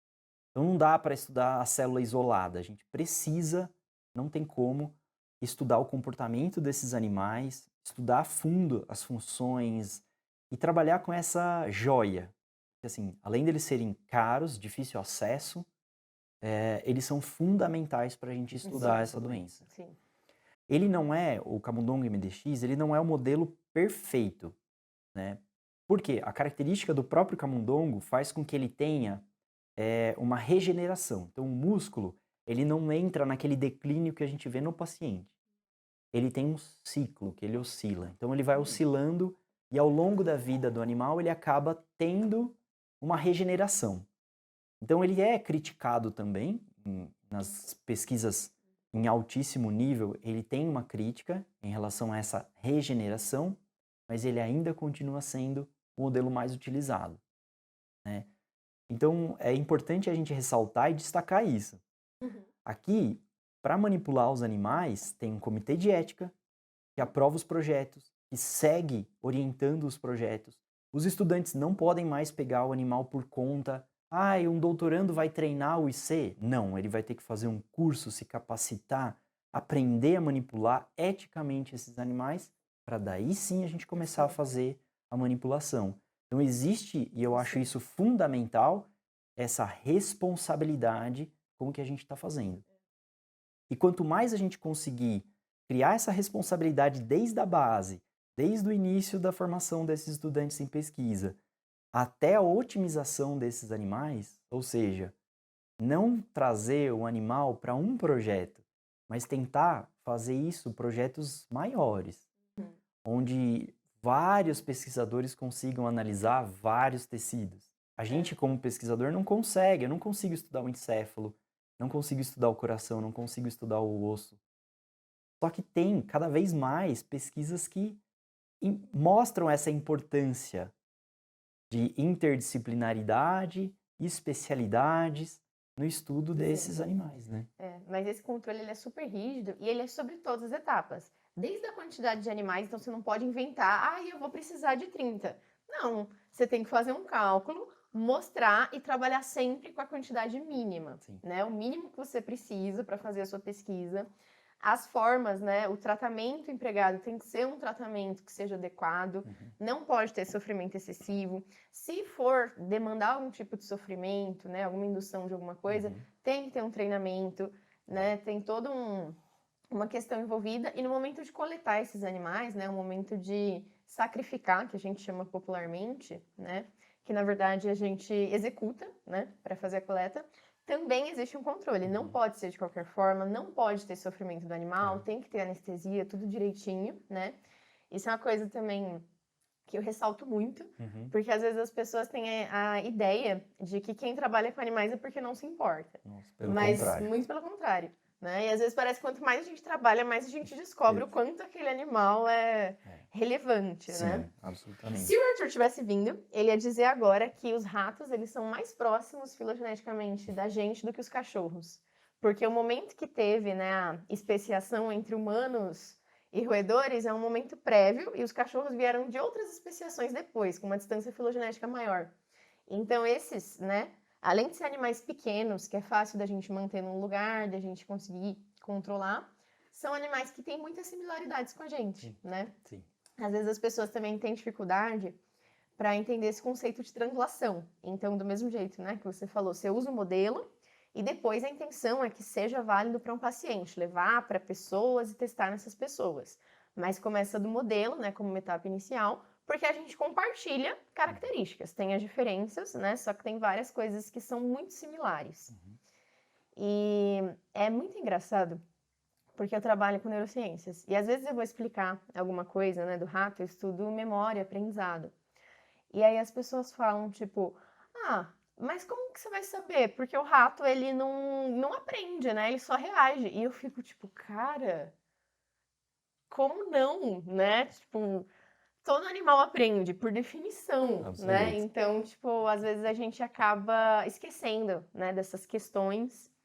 Então não dá para estudar a célula isolada, a gente precisa, não tem como, estudar o comportamento desses animais, estudar a fundo as funções e trabalhar com essa joia. Assim, além deles serem caros, difícil acesso, eles são fundamentais para a gente estudar essa doença. Sim. Ele não é, o camundongo MDX, ele não é o modelo perfeito, né? Porque a característica do próprio camundongo faz com que ele tenha uma regeneração. Então, o músculo, ele não entra naquele declínio que a gente vê no paciente. Ele tem um ciclo que ele oscila. Então, ele vai oscilando e ao longo da vida do animal, ele acaba tendo uma regeneração. Então, ele é criticado também nas pesquisas em altíssimo nível, ele tem uma crítica em relação a essa regeneração, mas ele ainda continua sendo o modelo mais utilizado, né? Então, é importante a gente ressaltar e destacar isso. Aqui, para manipular os animais, tem um comitê de ética que aprova os projetos, que segue orientando os projetos. Os estudantes não podem mais pegar o animal por conta. Um doutorando vai treinar o IC? Não, ele vai ter que fazer um curso, se capacitar, aprender a manipular eticamente esses animais, para daí sim a gente começar a fazer a manipulação. Então existe, e eu acho isso fundamental, essa responsabilidade com o que a gente está fazendo. E quanto mais a gente conseguir criar essa responsabilidade desde a base, desde o início da formação desses estudantes em pesquisa, até a otimização desses animais, ou seja, não trazer o animal para um projeto, mas tentar fazer isso projetos maiores, onde vários pesquisadores consigam analisar vários tecidos. A gente, como pesquisador, não consegue. Eu não consigo estudar o encéfalo, não consigo estudar o coração, não consigo estudar o osso. Só que tem cada vez mais pesquisas que mostram essa importância de interdisciplinaridade e especialidades no estudo desses animais, né? Mas esse controle ele é super rígido e ele é sobre todas as etapas. Desde a quantidade de animais, então você não pode inventar, eu vou precisar de 30. Não, você tem que fazer um cálculo, mostrar e trabalhar sempre com a quantidade mínima, né? O mínimo que você precisa para fazer a sua pesquisa. As formas, né? O tratamento empregado tem que ser um tratamento que seja adequado, não pode ter sofrimento excessivo. Se for demandar algum tipo de sofrimento, né? Alguma indução de alguma coisa, tem que ter um treinamento, né? Tem toda uma questão envolvida. E no momento de coletar esses animais, né? O momento de sacrificar, que a gente chama popularmente, né? Que na verdade a gente executa, né? Para fazer a coleta. Também existe um controle, não pode ser de qualquer forma, não pode ter sofrimento do animal, tem que ter anestesia, tudo direitinho, né? Isso é uma coisa também que eu ressalto muito, porque às vezes as pessoas têm a ideia de que quem trabalha com animais é porque não se importa. Mas muito pelo contrário, né? E às vezes parece que quanto mais a gente trabalha, mais a gente descobre o quanto aquele animal é relevante, né? Sim, absolutamente. Se o Arthur tivesse vindo, ele ia dizer agora que os ratos, eles são mais próximos filogeneticamente da gente do que os cachorros. Porque o momento que teve, né, a especiação entre humanos e roedores é um momento prévio e os cachorros vieram de outras especiações depois, com uma distância filogenética maior. Então esses, né, além de ser animais pequenos, que é fácil da gente manter num lugar, da gente conseguir controlar, são animais que têm muitas similaridades com a gente, né? Sim. Às vezes as pessoas também têm dificuldade para entender esse conceito de triangulação. Então, do mesmo jeito, né, que você falou, você usa o modelo e depois a intenção é que seja válido para um paciente, levar para pessoas e testar nessas pessoas. Mas começa do modelo, né, como uma etapa inicial, porque a gente compartilha características, tem as diferenças, né, só que tem várias coisas que são muito similares. E é muito engraçado, porque eu trabalho com neurociências. E às vezes eu vou explicar alguma coisa, né, do rato, eu estudo memória, aprendizado. E aí as pessoas falam, tipo, mas como que você vai saber? Porque o rato, ele não aprende, né? Ele só reage. E eu fico, tipo, cara, como não, né? Tipo, todo animal aprende, por definição, né? Então, tipo, às vezes a gente acaba esquecendo, né, dessas questões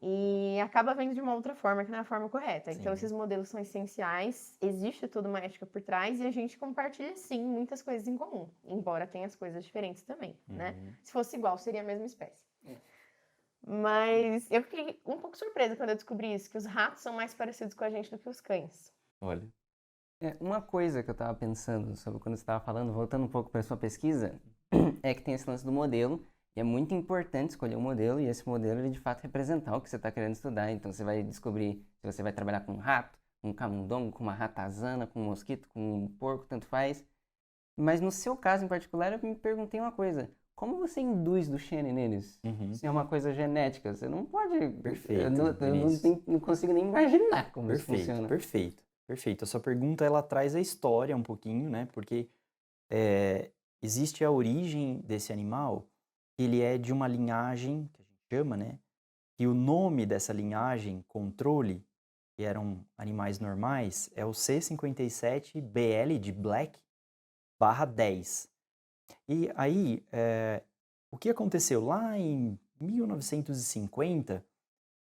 e acaba vendo de uma outra forma, que não é a forma correta. Então, esses modelos são essenciais, existe toda uma ética por trás e a gente compartilha, sim, muitas coisas em comum, embora tenha as coisas diferentes também, né? Se fosse igual, seria a mesma espécie. Mas eu fiquei um pouco surpresa quando eu descobri isso, que os ratos são mais parecidos com a gente do que os cães. Olha. Uma coisa que eu estava pensando sobre quando você estava falando, voltando um pouco para sua pesquisa, é que tem esse lance do modelo, e é muito importante escolher um modelo, e esse modelo, ele de fato representar o que você está querendo estudar. Então, você vai descobrir se você vai trabalhar com um rato, com um camundongo, com uma ratazana, com um mosquito, com um porco, tanto faz. Mas no seu caso em particular, eu me perguntei uma coisa. Como você induz do Duchenne neles? Se é uma coisa genética, você não pode... Perfeito, Eu não consigo nem imaginar como isso funciona. Perfeito. A sua pergunta, ela traz a história um pouquinho, né? Porque existe a origem desse animal, ele é de uma linhagem, que a gente chama, né? E o nome dessa linhagem, controle, que eram animais normais, é o C57BL de Black /10. E aí, o que aconteceu? Lá em 1950,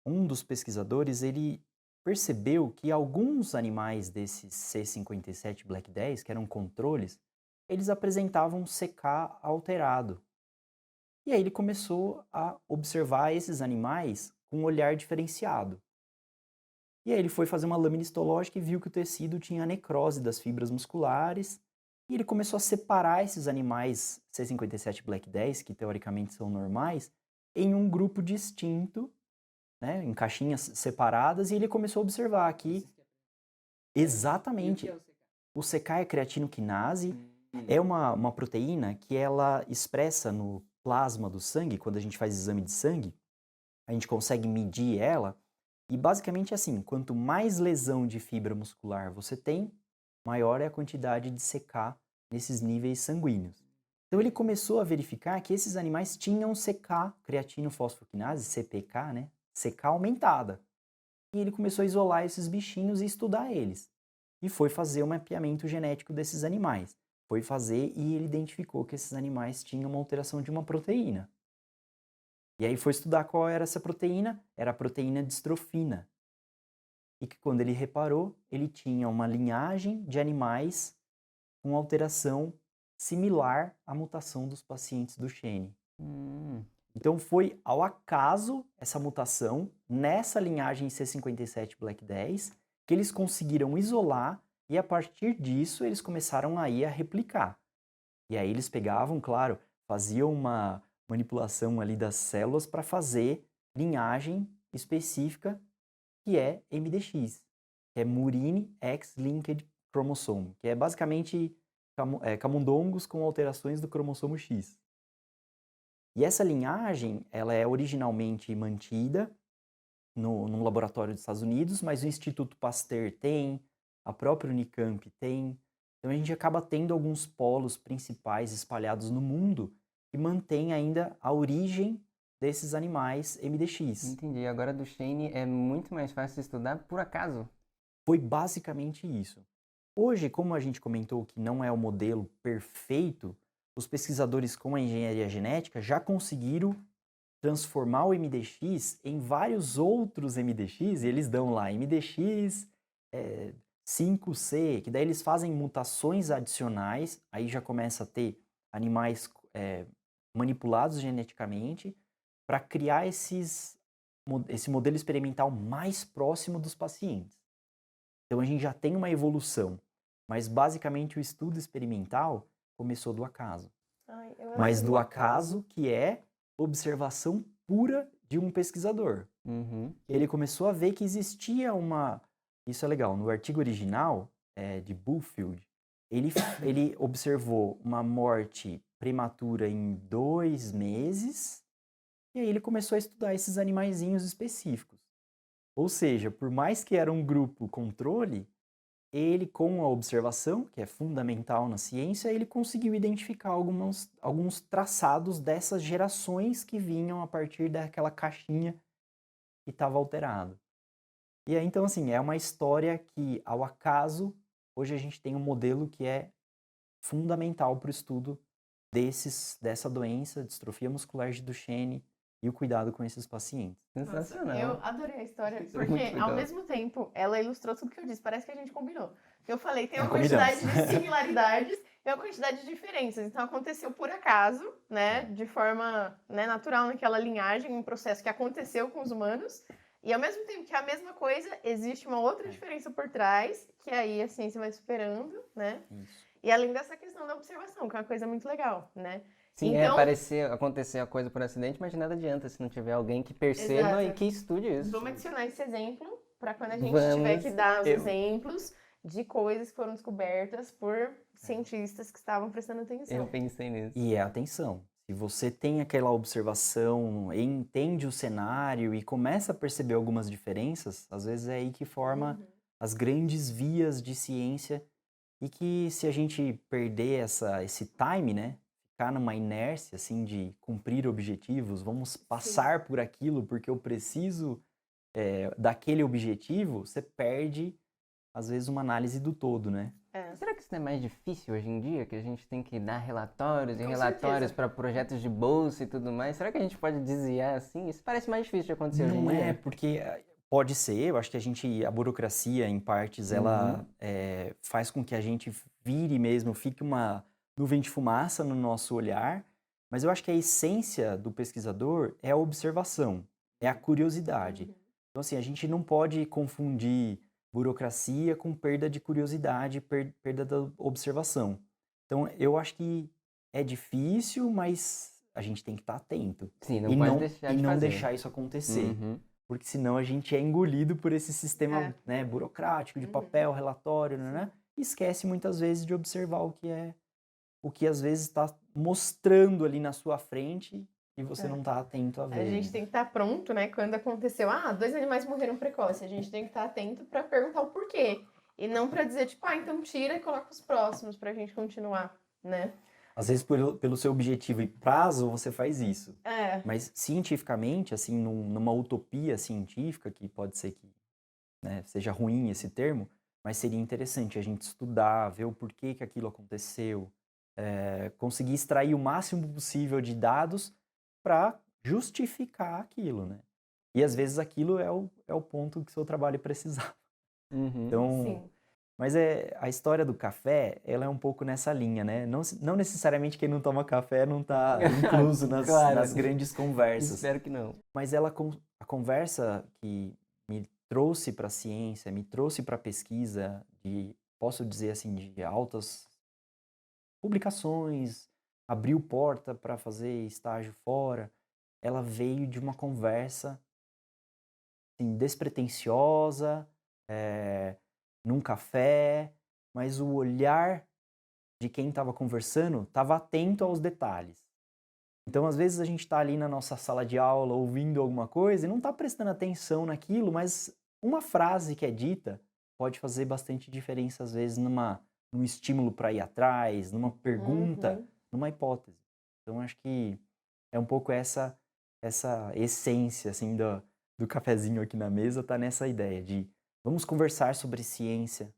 um dos pesquisadores, ele percebeu que alguns animais desses C57 Black 10, que eram controles, eles apresentavam CK alterado. E aí ele começou a observar esses animais com um olhar diferenciado. E aí ele foi fazer uma lâmina histológica e viu que o tecido tinha necrose das fibras musculares. E ele começou a separar esses animais C57 Black 10, que teoricamente são normais, em um grupo distinto, né, em caixinhas separadas, e ele começou a observar que exatamente O CK é creatinoquinase, é uma proteína que ela expressa no plasma do sangue, quando a gente faz exame de sangue, a gente consegue medir ela, e basicamente é assim, quanto mais lesão de fibra muscular você tem, maior é a quantidade de CK nesses níveis sanguíneos. Então ele começou a verificar que esses animais tinham CK, creatinofosfoquinase, CPK, né? CK aumentada. E ele começou a isolar esses bichinhos e estudar eles. E foi fazer o mapeamento genético desses animais. Foi fazer e ele identificou que esses animais tinham uma alteração de uma proteína. E aí foi estudar qual era essa proteína, era a proteína distrofina. E que quando ele reparou, ele tinha uma linhagem de animais com alteração similar à mutação dos pacientes do Duchenne. Então foi ao acaso essa mutação nessa linhagem C57BLQ10 que eles conseguiram isolar e a partir disso eles começaram aí a replicar. E aí eles pegavam, claro, faziam uma manipulação ali das células para fazer linhagem específica que é MDX, que é Murine X-Linked Chromosome, que é basicamente camundongos com alterações do cromossomo X. E essa linhagem, ela é originalmente mantida num laboratório dos Estados Unidos, mas o Instituto Pasteur tem, a própria Unicamp tem. Então a gente acaba tendo alguns polos principais espalhados no mundo que mantêm ainda a origem desses animais MDX. Entendi. Agora do Duchenne é muito mais fácil estudar por acaso. Foi basicamente isso. Hoje, como a gente comentou que não é o modelo perfeito, os pesquisadores com a engenharia genética já conseguiram transformar o MDX em vários outros MDX, e eles dão lá MDX 5C, que daí eles fazem mutações adicionais, aí já começa a ter animais manipulados geneticamente para criar esse modelo experimental mais próximo dos pacientes. Então a gente já tem uma evolução, mas basicamente o estudo experimental começou do acaso. Mas do acaso que é observação pura de um pesquisador. Ele começou a ver que existia uma... Isso é legal, no artigo original de Bullfield, ele observou uma morte prematura em 2 meses, e aí ele começou a estudar esses animaizinhos específicos. Ou seja, por mais que era um grupo controle, ele, com a observação, que é fundamental na ciência, ele conseguiu identificar alguns traçados dessas gerações que vinham a partir daquela caixinha que estava alterada. E aí, então, assim, é uma história que, ao acaso, hoje a gente tem um modelo que é fundamental para o estudo dessa doença, distrofia muscular de Duchenne, e o cuidado com esses pacientes. Sensacional. Eu adorei a história, Isso é muito porque legal. ao mesmo tempo ela ilustrou tudo que eu disse, parece que a gente combinou. Eu falei, tem uma Combinamos. quantidade de similaridades e uma quantidade de diferenças. Então aconteceu por acaso, né, de forma natural naquela linhagem, um processo que aconteceu com os humanos. E ao mesmo tempo que é a mesma coisa, existe uma outra diferença por trás, que aí a ciência vai superando, né? Isso. E além dessa questão da observação, que é uma coisa muito legal, né? Sim, então, acontecer a coisa por acidente, mas de nada adianta se não tiver alguém que perceba Exato. e que estude isso. Vamos adicionar esse exemplo para quando a gente Vamos. tiver que dar os exemplos de coisas que foram descobertas por cientistas que estavam prestando atenção. Eu pensei nisso. E atenção, se você tem aquela observação, entende o cenário e começa a perceber algumas diferenças, às vezes é aí que forma as grandes vias de ciência e que se a gente perder esse time, né? Ficar numa inércia, assim, de cumprir objetivos, vamos passar por aquilo porque eu preciso daquele objetivo, você perde, às vezes, uma análise do todo, né? Será que isso não é mais difícil hoje em dia? Que a gente tem que dar relatórios e Com relatórios certeza. para projetos de bolsa e tudo mais. Será que a gente pode desviar assim? Isso parece mais difícil de acontecer hoje em Não dia. é, porque pode ser, eu acho que a burocracia, em partes, ela faz com que a gente vire mesmo, fique uma nuvem de fumaça no nosso olhar, mas eu acho que a essência do pesquisador é a observação, é a curiosidade. Então, assim, a gente não pode confundir burocracia com perda de curiosidade, perda da observação. Então, eu acho que é difícil, mas a gente tem que estar atento. Sim, não pode deixar de fazer. Deixar isso acontecer. Porque senão a gente é engolido por esse sistema burocrático, de papel, relatório, né? e esquece muitas vezes de observar o que às vezes está mostrando ali na sua frente e você não está atento a A ver. gente tem que estar pronto, né? Quando aconteceu, 2 animais morreram precoce. A gente tem que estar atento para perguntar o porquê. E não para dizer, tipo, então tira e coloca os próximos pra gente continuar, né? Às vezes, pelo seu objetivo e prazo, você faz isso. É. Mas, cientificamente, assim, numa utopia científica, que pode ser que, né, seja ruim esse termo, mas seria interessante a gente estudar, ver o porquê que aquilo aconteceu, conseguir extrair o máximo possível de dados para justificar aquilo, né? E, às vezes, aquilo é o ponto que o seu trabalho precisava. Uhum. Então, Sim. mas a história do café, ela é um pouco nessa linha, né? Não necessariamente quem não toma café não está incluso Claro. nas grandes conversas. Espero que não. Mas a conversa que me trouxe para a ciência, me trouxe para a pesquisa, posso dizer assim, de altas publicações, abriu porta para fazer estágio fora, ela veio de uma conversa assim, despretensiosa, num café, mas o olhar de quem estava conversando estava atento aos detalhes. Então, às vezes, a gente está ali na nossa sala de aula ouvindo alguma coisa e não está prestando atenção naquilo, mas uma frase que é dita pode fazer bastante diferença, às vezes, num estímulo para ir atrás, numa pergunta, numa hipótese. Então, acho que é um pouco essa essência assim, do cafezinho aqui na mesa, está nessa ideia de vamos conversar sobre ciência,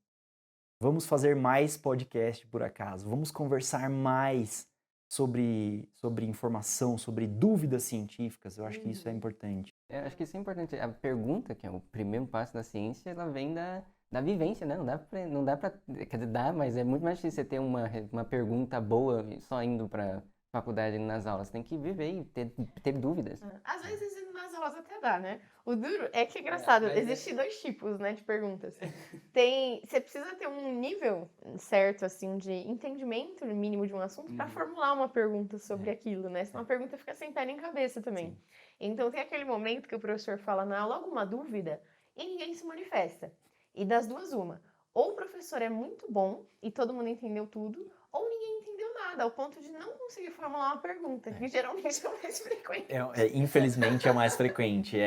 vamos fazer mais podcast por acaso, vamos conversar mais sobre informação, sobre dúvidas científicas. Eu acho que isso é importante. Eu acho que isso é importante. A pergunta, que é o primeiro passo da ciência, ela vem da vivência, né? Não dá pra, quer dizer, dá, mas é muito mais difícil você ter uma pergunta boa só indo pra faculdade nas aulas. Você tem que viver e ter dúvidas. Às vezes nas aulas até dá, né? O duro é que é engraçado, existem 2 tipos, né, de perguntas. Você precisa ter um nível certo, assim, de entendimento mínimo de um assunto para formular uma pergunta sobre aquilo, né? Senão a pergunta fica sem pé nem cabeça também. Sim. Então tem aquele momento que o professor fala na aula alguma dúvida e ninguém se manifesta. E das duas, uma. Ou o professor é muito bom e todo mundo entendeu tudo, ou ninguém entendeu nada, ao ponto de não conseguir formular uma pergunta, que geralmente é o mais frequente. Infelizmente é o mais frequente,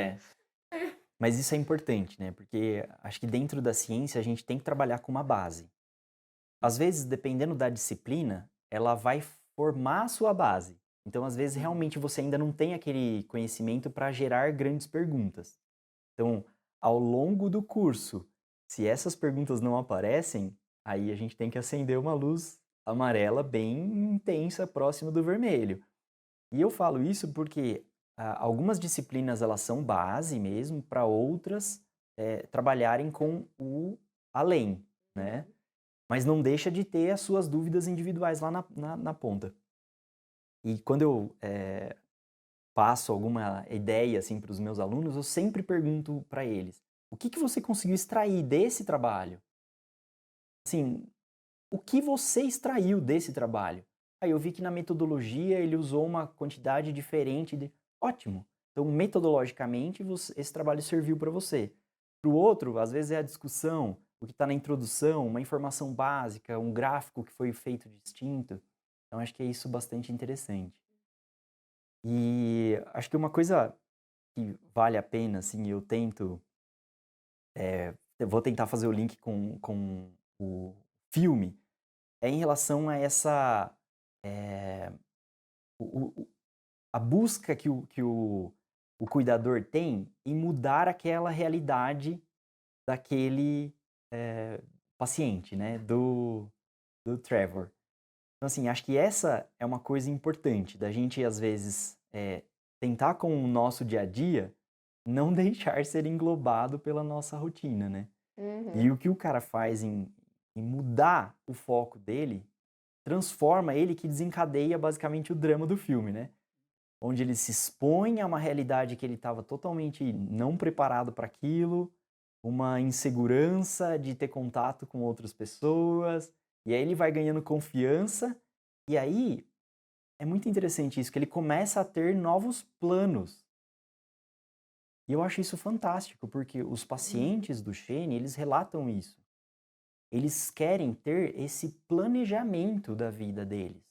Mas isso é importante, né? Porque acho que dentro da ciência a gente tem que trabalhar com uma base. Às vezes, dependendo da disciplina, ela vai formar a sua base. Então, às vezes, realmente você ainda não tem aquele conhecimento para gerar grandes perguntas. Então, ao longo do curso, se essas perguntas não aparecem, aí a gente tem que acender uma luz amarela bem intensa, próxima do vermelho. E eu falo isso porque algumas disciplinas elas são base mesmo para outras trabalharem com o além, né? Mas não deixa de ter as suas dúvidas individuais lá na ponta. E quando eu passo alguma ideia assim, para os meus alunos, eu sempre pergunto para eles, o que você conseguiu extrair desse trabalho? Assim, o que você extraiu desse trabalho? Aí eu vi que na metodologia ele usou uma quantidade diferente de... Ótimo! Então, metodologicamente, esse trabalho serviu para você. Para o outro, às vezes é a discussão, o que está na introdução, uma informação básica, um gráfico que foi feito distinto. Então, acho que é isso bastante interessante. E acho que uma coisa que vale a pena, assim, eu vou tentar fazer o link com o filme, é em relação a essa... a busca que o cuidador tem em mudar aquela realidade daquele paciente, né, do Trevor. Então, assim, acho que essa é uma coisa importante, da gente, às vezes, tentar com o nosso dia a dia não deixar ser englobado pela nossa rotina, né? E o que o cara faz em mudar o foco dele, transforma ele, que desencadeia basicamente o drama do filme, né? Onde ele se expõe a uma realidade que ele estava totalmente não preparado para aquilo, uma insegurança de ter contato com outras pessoas, e aí ele vai ganhando confiança, e aí é muito interessante isso, que ele começa a ter novos planos. E eu acho isso fantástico, porque os pacientes do Shane, eles relatam isso. eles querem ter esse planejamento da vida deles.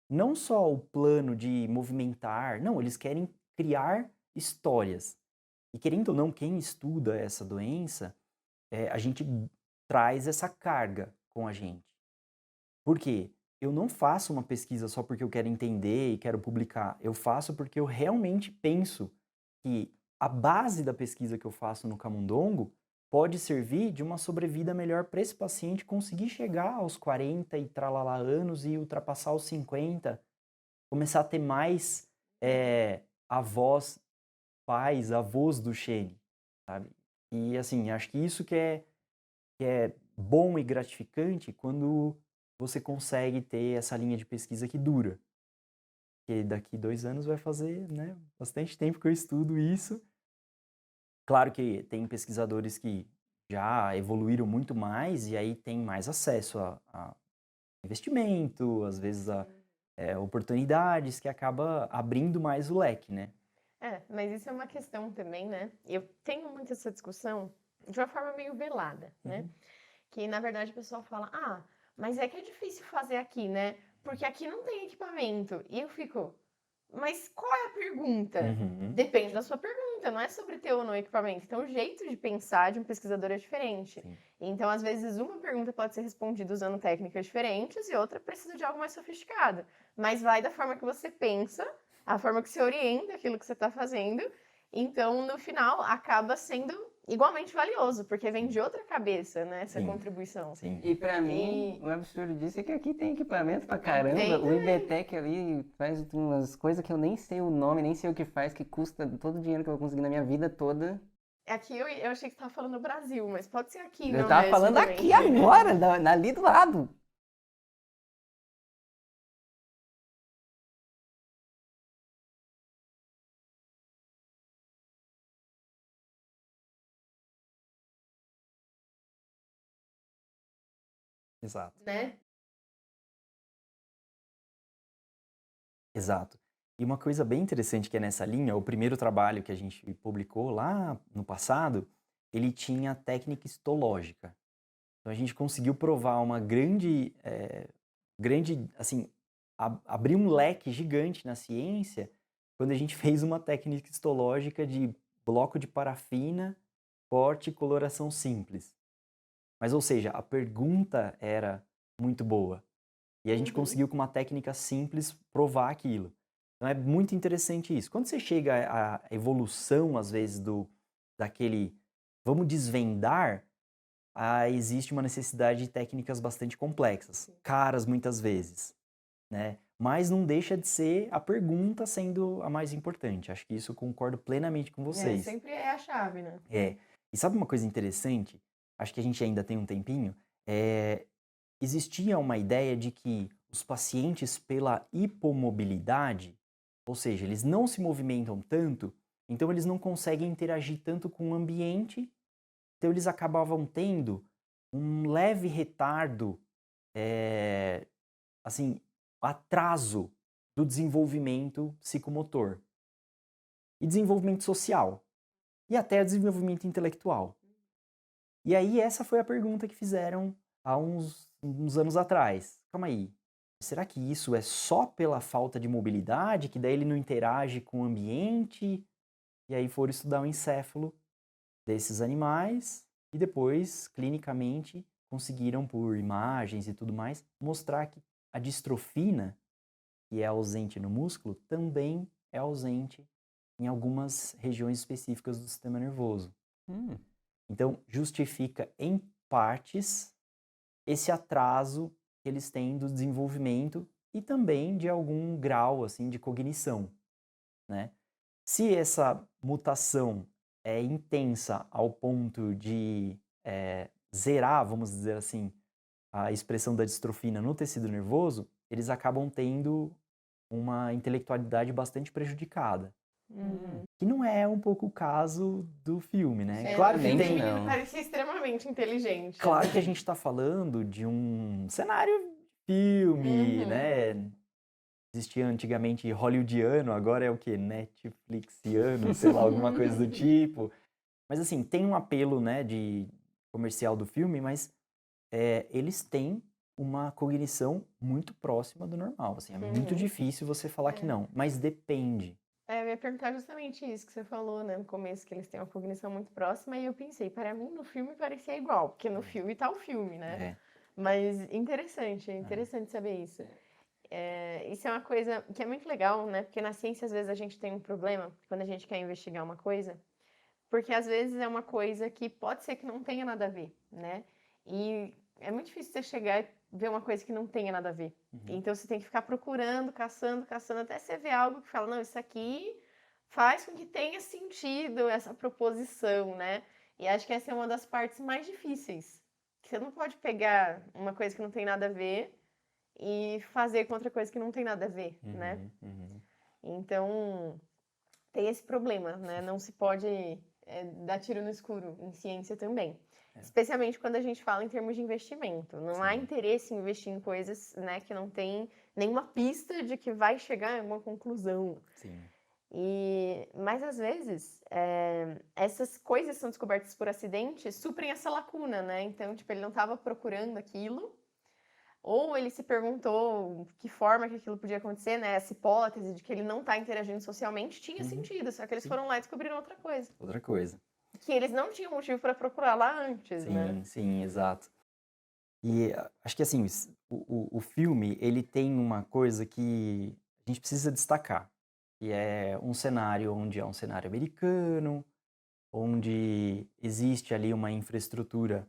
Não só o plano de movimentar, não, eles querem criar histórias. E querendo ou não, quem estuda essa doença, a gente traz essa carga com a gente. Por quê? Eu não faço uma pesquisa só porque eu quero entender e quero publicar. Eu faço porque eu realmente penso que a base da pesquisa que eu faço no camundongo pode servir de uma sobrevida melhor para esse paciente conseguir chegar aos 40 e tralalá anos e ultrapassar os 50, começar a ter mais avós, pais, avós do Shane, sabe? E assim, acho que isso que é bom e gratificante quando você consegue ter essa linha de pesquisa que dura. Porque daqui 2 anos vai fazer, né, bastante tempo que eu estudo isso. Claro que tem pesquisadores que já evoluíram muito mais e aí tem mais acesso a investimento, às vezes a oportunidades que acaba abrindo mais o leque, né? Mas isso é uma questão também, né? Eu tenho muito essa discussão de uma forma meio velada, né? Que, na verdade, o pessoal fala, mas é que é difícil fazer aqui, né? Porque aqui não tem equipamento. E eu fico, mas qual é a pergunta? Depende da sua pergunta, não é sobre ter ou não equipamento. Então, o jeito de pensar de um pesquisador é diferente. Sim. Então, às vezes, uma pergunta pode ser respondida usando técnicas diferentes e outra precisa de algo mais sofisticado. Mas vai da forma que você pensa, a forma que você orienta aquilo que você está fazendo. Então, no final, acaba sendo igualmente valioso, porque vem de outra cabeça, né, essa contribuição. Sim. E pra mim, o absurdo disso é que aqui tem equipamento pra caramba. Tem O IBTEC ali faz umas coisas que eu nem sei o nome, nem sei o que faz, que custa todo o dinheiro que eu vou conseguir na minha vida toda. Aqui eu achei que você tava falando no Brasil, mas pode ser aqui, Eu não tava mesmo falando também. aqui agora, ali do lado. Exato. Né? Exato. E uma coisa bem interessante que é nessa linha, o primeiro trabalho que a gente publicou lá no passado, ele tinha técnica histológica. Então a gente conseguiu provar uma grande, assim, abrir um leque gigante na ciência quando a gente fez uma técnica histológica de bloco de parafina, corte e coloração simples. Mas, ou seja, a pergunta era muito boa. E a gente conseguiu, com uma técnica simples, provar aquilo. Então é muito interessante isso. Quando você chega à evolução, às vezes, daquele vamos desvendar, existe uma necessidade de técnicas bastante complexas, caras muitas vezes, né? Mas não deixa de ser a pergunta sendo a mais importante. Acho que isso eu concordo plenamente com vocês. Sempre é a chave, né? E sabe uma coisa interessante? Acho que a gente ainda tem um tempinho. Existia uma ideia de que os pacientes pela hipomobilidade, ou seja, eles não se movimentam tanto, então eles não conseguem interagir tanto com o ambiente, então eles acabavam tendo um leve retardo, assim, atraso do desenvolvimento psicomotor e desenvolvimento social e até desenvolvimento intelectual. E aí essa foi a pergunta que fizeram há uns anos atrás. Calma aí, será que isso é só pela falta de mobilidade, que daí ele não interage com o ambiente? E aí foram estudar o encéfalo desses animais e depois, clinicamente, conseguiram, por imagens e tudo mais, mostrar que a distrofina, que é ausente no músculo, também é ausente em algumas regiões específicas do sistema nervoso. Então, justifica em partes esse atraso que eles têm do desenvolvimento e também de algum grau assim de cognição, né? Se essa mutação é intensa ao ponto de zerar, vamos dizer assim, a expressão da distrofina no tecido nervoso, eles acabam tendo uma intelectualidade bastante prejudicada. Que não é um pouco o caso do filme, né? Claro que Claramente tem. não. Parecia extremamente inteligente. Claro que a gente está falando de um cenário de filme, né? Existia antigamente hollywoodiano, agora é o quê? Netflixiano, sei lá, alguma coisa do tipo. Mas assim, tem um apelo, né, de comercial do filme, mas eles têm uma cognição muito próxima do normal. Assim, é muito difícil você falar que não, mas depende. Eu ia perguntar justamente isso que você falou, né, no começo, que eles têm uma cognição muito próxima, e eu pensei, para mim, no filme parecia igual, porque no filme tá o filme, né? É. Mas é interessante saber isso. Isso é uma coisa que é muito legal, né? Porque na ciência, às vezes, a gente tem um problema quando a gente quer investigar uma coisa, porque às vezes é uma coisa que pode ser que não tenha nada a ver, né? E é muito difícil você chegar e ver uma coisa que não tenha nada a ver. Então você tem que ficar procurando, caçando, até você ver algo que fala, não, isso aqui faz com que tenha sentido essa proposição, né? E acho que essa é uma das partes mais difíceis. Que você não pode pegar uma coisa que não tem nada a ver e fazer com outra coisa que não tem nada a ver, né? Então, tem esse problema, né? Não se pode dar tiro no escuro em ciência também. Especialmente quando a gente fala em termos de investimento. Não há interesse em investir em coisas, né, que não tem nenhuma pista de que vai chegar a alguma conclusão. Sim. Mas às vezes, essas coisas são descobertas por acidente, suprem essa lacuna, né? Então, tipo, ele não estava procurando aquilo, ou ele se perguntou que forma que aquilo podia acontecer, né? Essa hipótese de que ele não está interagindo socialmente tinha sentido, só que eles foram lá e descobriram outra coisa. Outra coisa. Que eles não tinham motivo para procurar lá antes, né? Sim, exato. E acho que assim, o filme, ele tem uma coisa que a gente precisa destacar, que é um cenário onde é um cenário americano, onde existe ali uma infraestrutura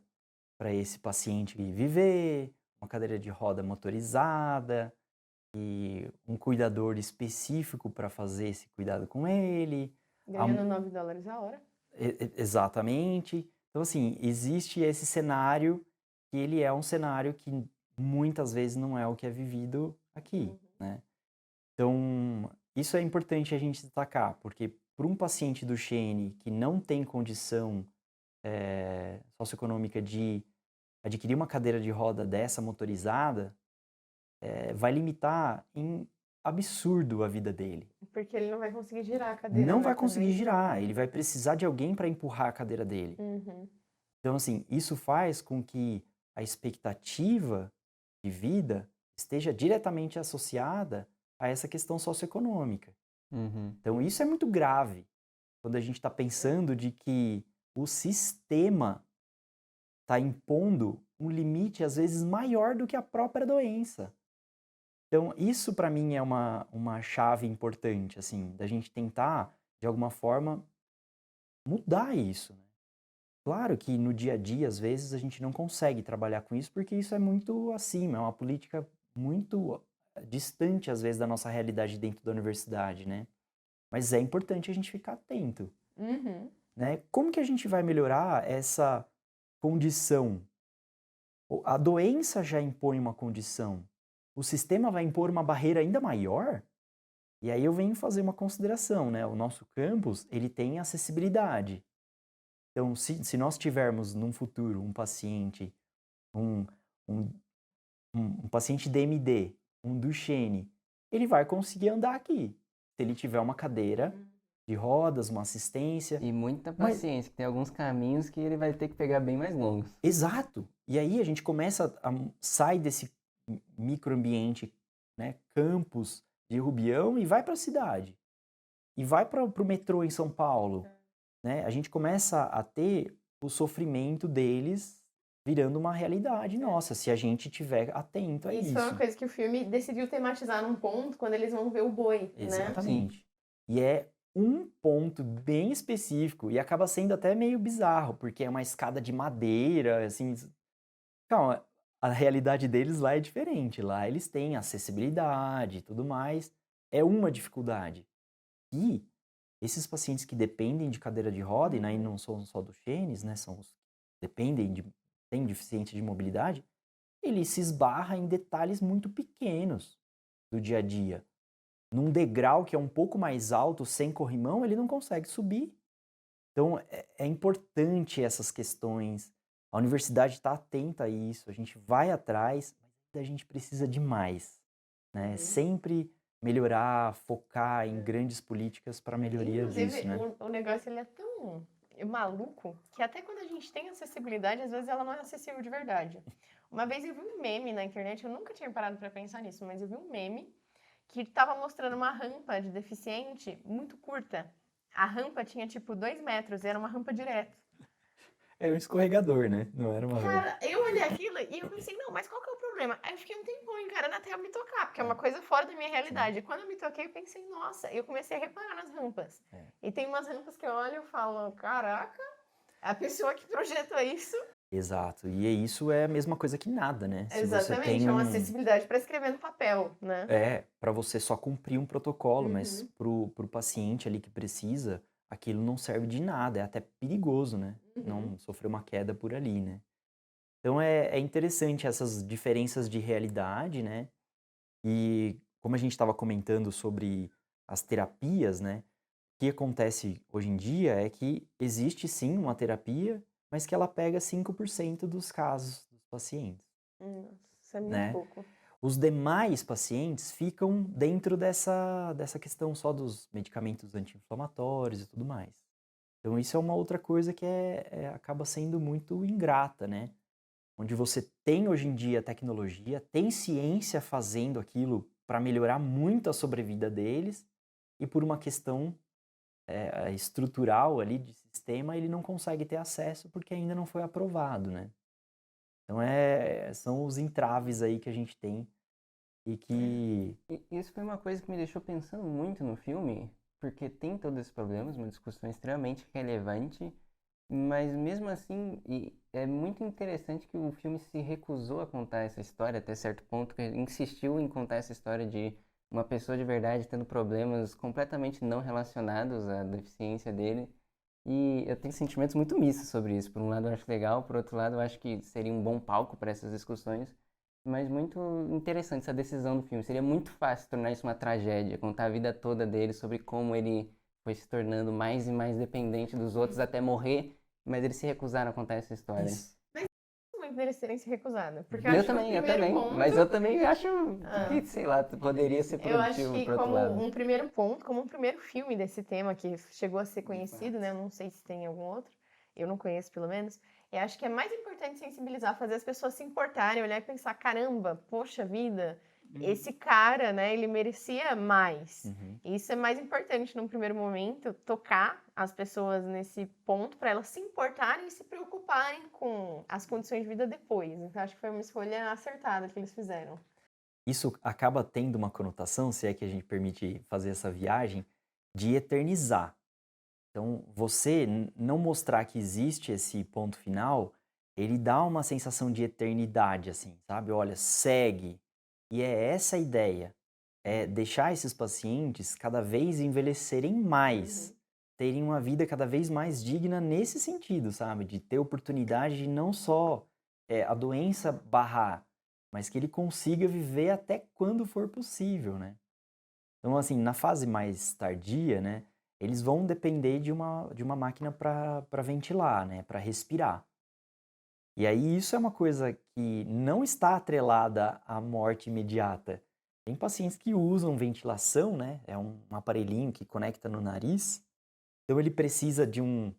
para esse paciente viver, uma cadeira de roda motorizada e um cuidador específico para fazer esse cuidado com ele. Ganhando $9 a hora. Exatamente. Então, assim, existe esse cenário que ele é um cenário que muitas vezes não é o que é vivido aqui, né? Então, isso é importante a gente destacar, porque para um paciente do Duchenne que não tem condição socioeconômica de adquirir uma cadeira de roda dessa motorizada, vai limitar em absurdo a vida dele. Porque ele não vai conseguir girar a cadeira. Não né, vai conseguir também. girar, ele vai precisar de alguém para empurrar a cadeira dele. Então, assim, isso faz com que a expectativa de vida esteja diretamente associada a essa questão socioeconômica. Então, isso é muito grave quando a gente está pensando de que o sistema está impondo um limite, às vezes, maior do que a própria doença. Então, isso para mim é uma chave importante, assim, da gente tentar, de alguma forma, mudar isso, né? Claro que no dia a dia, às vezes, a gente não consegue trabalhar com isso, porque isso é muito acima, é uma política muito distante, às vezes, da nossa realidade dentro da universidade, né? Mas é importante a gente ficar atento, né? Como que a gente vai melhorar essa condição? A doença já impõe uma condição. O sistema vai impor uma barreira ainda maior? E aí eu venho fazer uma consideração, né? O nosso campus, ele tem acessibilidade. Então, se nós tivermos num futuro um paciente, um paciente DMD, um Duchenne, ele vai conseguir andar aqui. Se ele tiver uma cadeira de rodas, uma assistência. E muita paciência, que tem alguns caminhos que ele vai ter que pegar bem mais longos. Exato. E aí a gente começa sai desse microambiente, né, campus de Rubião e vai para a cidade. E vai para o metrô em São Paulo. Né? A gente começa a ter o sofrimento deles virando uma realidade nossa, se a gente tiver atento a isso. Isso é uma coisa que o filme decidiu tematizar num ponto quando eles vão ver o boi, Exatamente. Sim. E é um ponto bem específico e acaba sendo até meio bizarro, porque é uma escada de madeira, assim... Calma, a realidade deles lá é diferente. Lá eles têm acessibilidade e tudo mais. É uma dificuldade. E esses pacientes que dependem de cadeira de roda, e aí não são só Duchennes, né, são os que têm deficiência de mobilidade, ele se esbarra em detalhes muito pequenos do dia a dia. Num degrau que é um pouco mais alto, sem corrimão, ele não consegue subir. Então, é importante essas questões. A universidade está atenta a isso, a gente vai atrás, mas a gente precisa de mais, né? Sempre melhorar, focar em grandes políticas para melhoria Inclusive, disso, né? o negócio ele é tão maluco que até quando a gente tem acessibilidade, às vezes ela não é acessível de verdade. Uma vez eu vi um meme na internet, eu nunca tinha parado pra pensar nisso, mas eu vi um meme que tava mostrando uma rampa de deficiente muito curta. A rampa tinha tipo 2 metros, era uma rampa direto. É um escorregador, né? Não era uma rampa. Cara, eu olhei aquilo e eu pensei, não, mas qual que é o problema? Aí eu fiquei um tempão encarando até eu me tocar, porque é uma coisa fora da minha realidade. Quando eu me toquei, eu pensei, nossa, eu comecei a reparar nas rampas. E tem umas rampas que eu olho e falo, caraca, a pessoa que projetou isso. Exato. E isso é a mesma coisa que nada, né? Se você Exatamente, tem é uma acessibilidade para escrever no papel, né? para você só cumprir um protocolo, mas Uhum. pro paciente ali que precisa, aquilo não serve de nada, é até perigoso, né? Não sofrer uma queda por ali, né? Então é interessante essas diferenças de realidade, né? E como a gente estava comentando sobre as terapias, né? O que acontece hoje em dia é que existe sim uma terapia, mas que ela pega 5% dos casos dos pacientes, Nossa, isso é muito né? pouco. Os demais pacientes ficam dentro dessa questão só dos medicamentos anti-inflamatórios e tudo mais. Então isso é uma outra coisa que acaba sendo muito ingrata, né? Onde você tem hoje em dia tecnologia, tem ciência fazendo aquilo para melhorar muito a sobrevida deles, e por uma questão estrutural ali de sistema, ele não consegue ter acesso porque ainda não foi aprovado, né? Então são os entraves aí que a gente tem e que... E isso foi uma coisa que me deixou pensando muito no filme, porque tem todos esses problemas, uma discussão extremamente relevante, mas mesmo assim, é muito interessante que o filme se recusou a contar essa história até certo ponto, que insistiu em contar essa história de uma pessoa de verdade tendo problemas completamente não relacionados à deficiência dele. E eu tenho sentimentos muito mistos sobre isso. Por um lado eu acho legal, por outro lado eu acho que seria um bom palco para essas discussões, mas muito interessante essa decisão do filme. Seria muito fácil tornar isso uma tragédia, contar a vida toda dele sobre como ele foi se tornando mais e mais dependente dos outros até morrer, mas eles se recusaram a contar essa história. Isso. Muito deles terem se recusado. Porque eu acho que o Eu primeiro também, ponto... mas eu também acho Ah. que, sei lá, poderia ser Eu acho produtivo que por outro como lado. um primeiro ponto, como um primeiro filme desse tema que chegou a ser conhecido, fato. né? Eu não sei se tem algum outro, eu não conheço pelo menos. Eu acho que é mais importante sensibilizar, fazer as pessoas se importarem, olhar e pensar, caramba, poxa vida, esse cara, né, ele merecia mais. E isso é mais importante num primeiro momento, tocar as pessoas nesse ponto para elas se importarem e se preocuparem com as condições de vida depois. Então acho que foi uma escolha acertada que eles fizeram. Isso acaba tendo uma conotação, se é que a gente permite fazer essa viagem, de eternizar. Então, você não mostrar que existe esse ponto final, ele dá uma sensação de eternidade, assim, sabe? Olha, segue. E é essa a ideia. É deixar esses pacientes cada vez envelhecerem mais. Terem uma vida cada vez mais digna nesse sentido, sabe? De ter oportunidade de não só a doença barrar, mas que ele consiga viver até quando for possível, né? Então, assim, na fase mais tardia, né, eles vão depender de uma máquina para ventilar, né, para respirar. E aí isso é uma coisa que não está atrelada à morte imediata. Tem pacientes que usam ventilação, né, é um aparelhinho que conecta no nariz, então ele precisa de um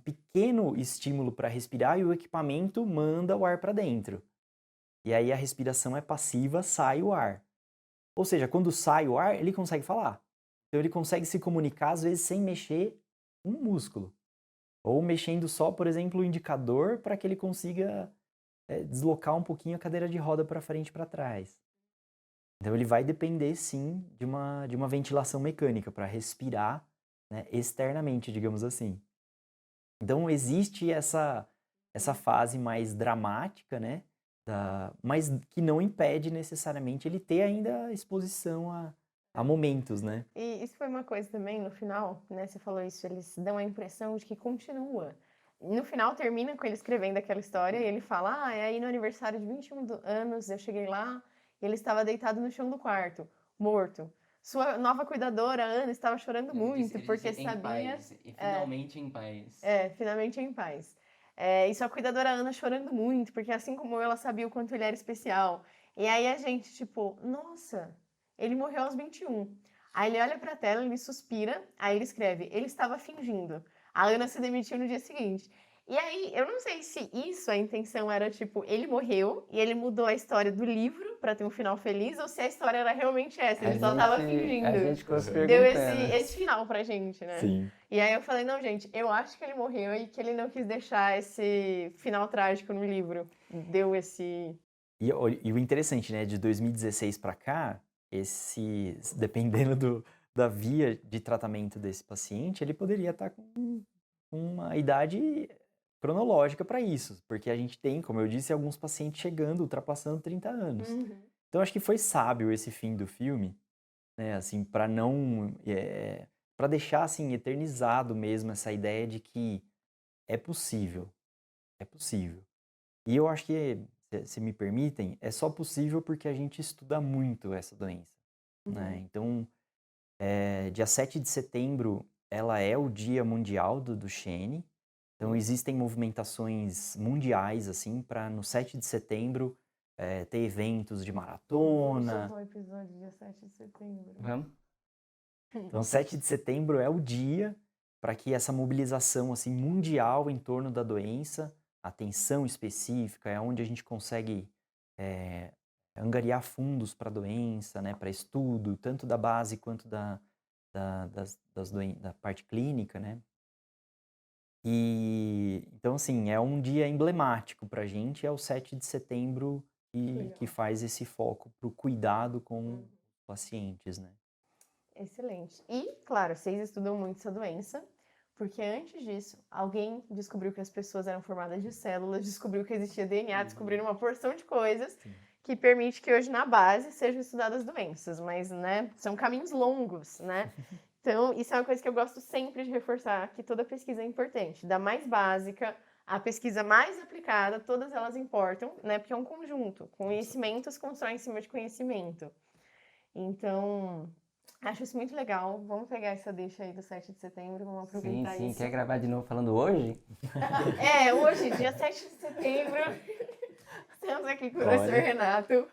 pequeno estímulo para respirar e o equipamento manda o ar para dentro. E aí a respiração é passiva, sai o ar. Ou seja, quando sai o ar, ele consegue falar. Então ele consegue se comunicar, às vezes, sem mexer um músculo. Ou mexendo só, por exemplo, o indicador para que ele consiga deslocar um pouquinho a cadeira de roda para frente e para trás. Então ele vai depender, sim, de uma ventilação mecânica para respirar, né, externamente, digamos assim. Então existe essa fase mais dramática, né? Mas que não impede necessariamente ele ter ainda exposição a momentos, né? E isso foi uma coisa também, no final, né? Você falou isso, eles dão a impressão de que continua. No final termina com ele escrevendo aquela história e ele fala: Ah, é aí no aniversário de 21 anos, eu cheguei lá e ele estava deitado no chão do quarto, morto. Sua nova cuidadora, Ana, estava chorando muito, porque sabia. E finalmente em paz. Finalmente em paz. E sua cuidadora Ana chorando muito, porque assim como eu, ela sabia o quanto ele era especial. E aí a gente, tipo, nossa, ele morreu aos 21. Aí ele olha pra tela, ele suspira, aí ele escreve, ele estava fingindo. A Ana se demitiu no dia seguinte. E aí, eu não sei se isso, a intenção era, tipo, ele morreu e ele mudou a história do livro pra ter um final feliz, ou se a história era realmente essa, ele só tava fingindo. A gente ficou se Deu perguntando. esse final pra gente, né? Sim. E aí eu falei, não, gente, eu acho que ele morreu e que ele não quis deixar esse final trágico no livro. Deu esse... E o interessante, né, de 2016 para cá, dependendo da via de tratamento desse paciente, ele poderia estar com uma idade cronológica para isso, porque a gente tem, como eu disse, alguns pacientes chegando, ultrapassando 30 anos. Então acho que foi sábio esse fim do filme, né, assim, para não, para deixar assim eternizado mesmo essa ideia de que é possível. E eu acho que, se me permitem, é só possível porque a gente estuda muito essa doença, né? Então, dia 7 de setembro, ela é o Dia Mundial do Duchenne. Então, existem movimentações mundiais, assim, para no 7 de setembro ter eventos de maratona. Vamos o episódio dia 7 de setembro. Vamos? Então, 7 de setembro é o dia para que essa mobilização, assim, mundial em torno da doença, atenção específica, é onde a gente consegue angariar fundos para a doença, né, para estudo, tanto da base quanto da parte clínica, né? E, então, assim, é um dia emblemático para a gente, é o 7 de setembro que faz esse foco para o cuidado com os pacientes, né? Excelente. E, claro, vocês estudam muito essa doença, porque antes disso, alguém descobriu que as pessoas eram formadas de células, descobriu que existia DNA, descobriram uma porção de coisas que permite que hoje na base sejam estudadas doenças, mas, né, são caminhos longos, né? Então, isso é uma coisa que eu gosto sempre de reforçar, que toda pesquisa é importante, da mais básica à pesquisa mais aplicada, todas elas importam, né? Porque é um conjunto, conhecimento se constrói em cima de conhecimento. Então, acho isso muito legal. Vamos pegar essa deixa aí do 7 de setembro, vamos aproveitar Sim, isso. quer gravar de novo falando hoje? Hoje, dia 7 de setembro, estamos aqui com o professor Renato.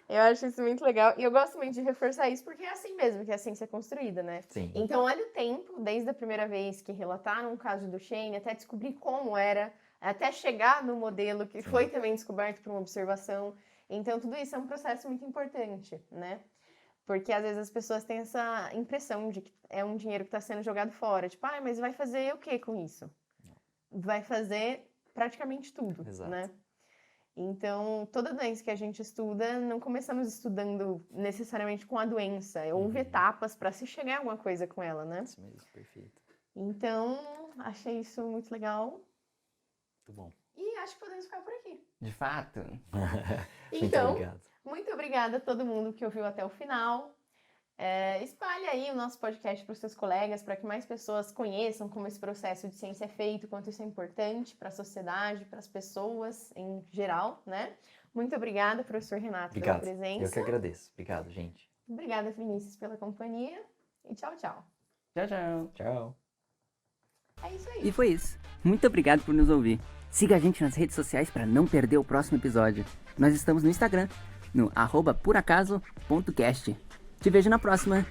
Eu acho isso muito legal. E eu gosto muito de reforçar isso, porque é assim mesmo que a ciência é construída, né? Sim. Então, olha o tempo, desde a primeira vez que relataram um caso do Duchenne, até descobrir como era, até chegar no modelo que foi também descoberto por uma observação. Então, tudo isso é um processo muito importante, né? Porque às vezes as pessoas têm essa impressão de que é um dinheiro que está sendo jogado fora. Tipo, mas vai fazer o que com isso? Vai fazer praticamente tudo, Exato. né? Então, toda doença que a gente estuda, não começamos estudando necessariamente com a doença. Houve etapas para se chegar a alguma coisa com ela, né? Isso mesmo, perfeito. Então, achei isso muito legal. Muito bom. E acho que podemos ficar por aqui. De fato. Então, Muito obrigado. muito obrigada a todo mundo que ouviu até o final. Espalhe aí o nosso podcast para os seus colegas, para que mais pessoas conheçam como esse processo de ciência é feito, quanto isso é importante para a sociedade, para as pessoas em geral, né? Muito obrigada, professor Renato, pela presença. Eu que agradeço. Obrigado, gente. Obrigada, Vinícius, pela companhia. E tchau, tchau. Tchau, tchau. Tchau. É isso aí. E foi isso. Muito obrigado por nos ouvir. Siga a gente nas redes sociais para não perder o próximo episódio. Nós estamos no Instagram, no @puracaso.cast. Te vejo na próxima.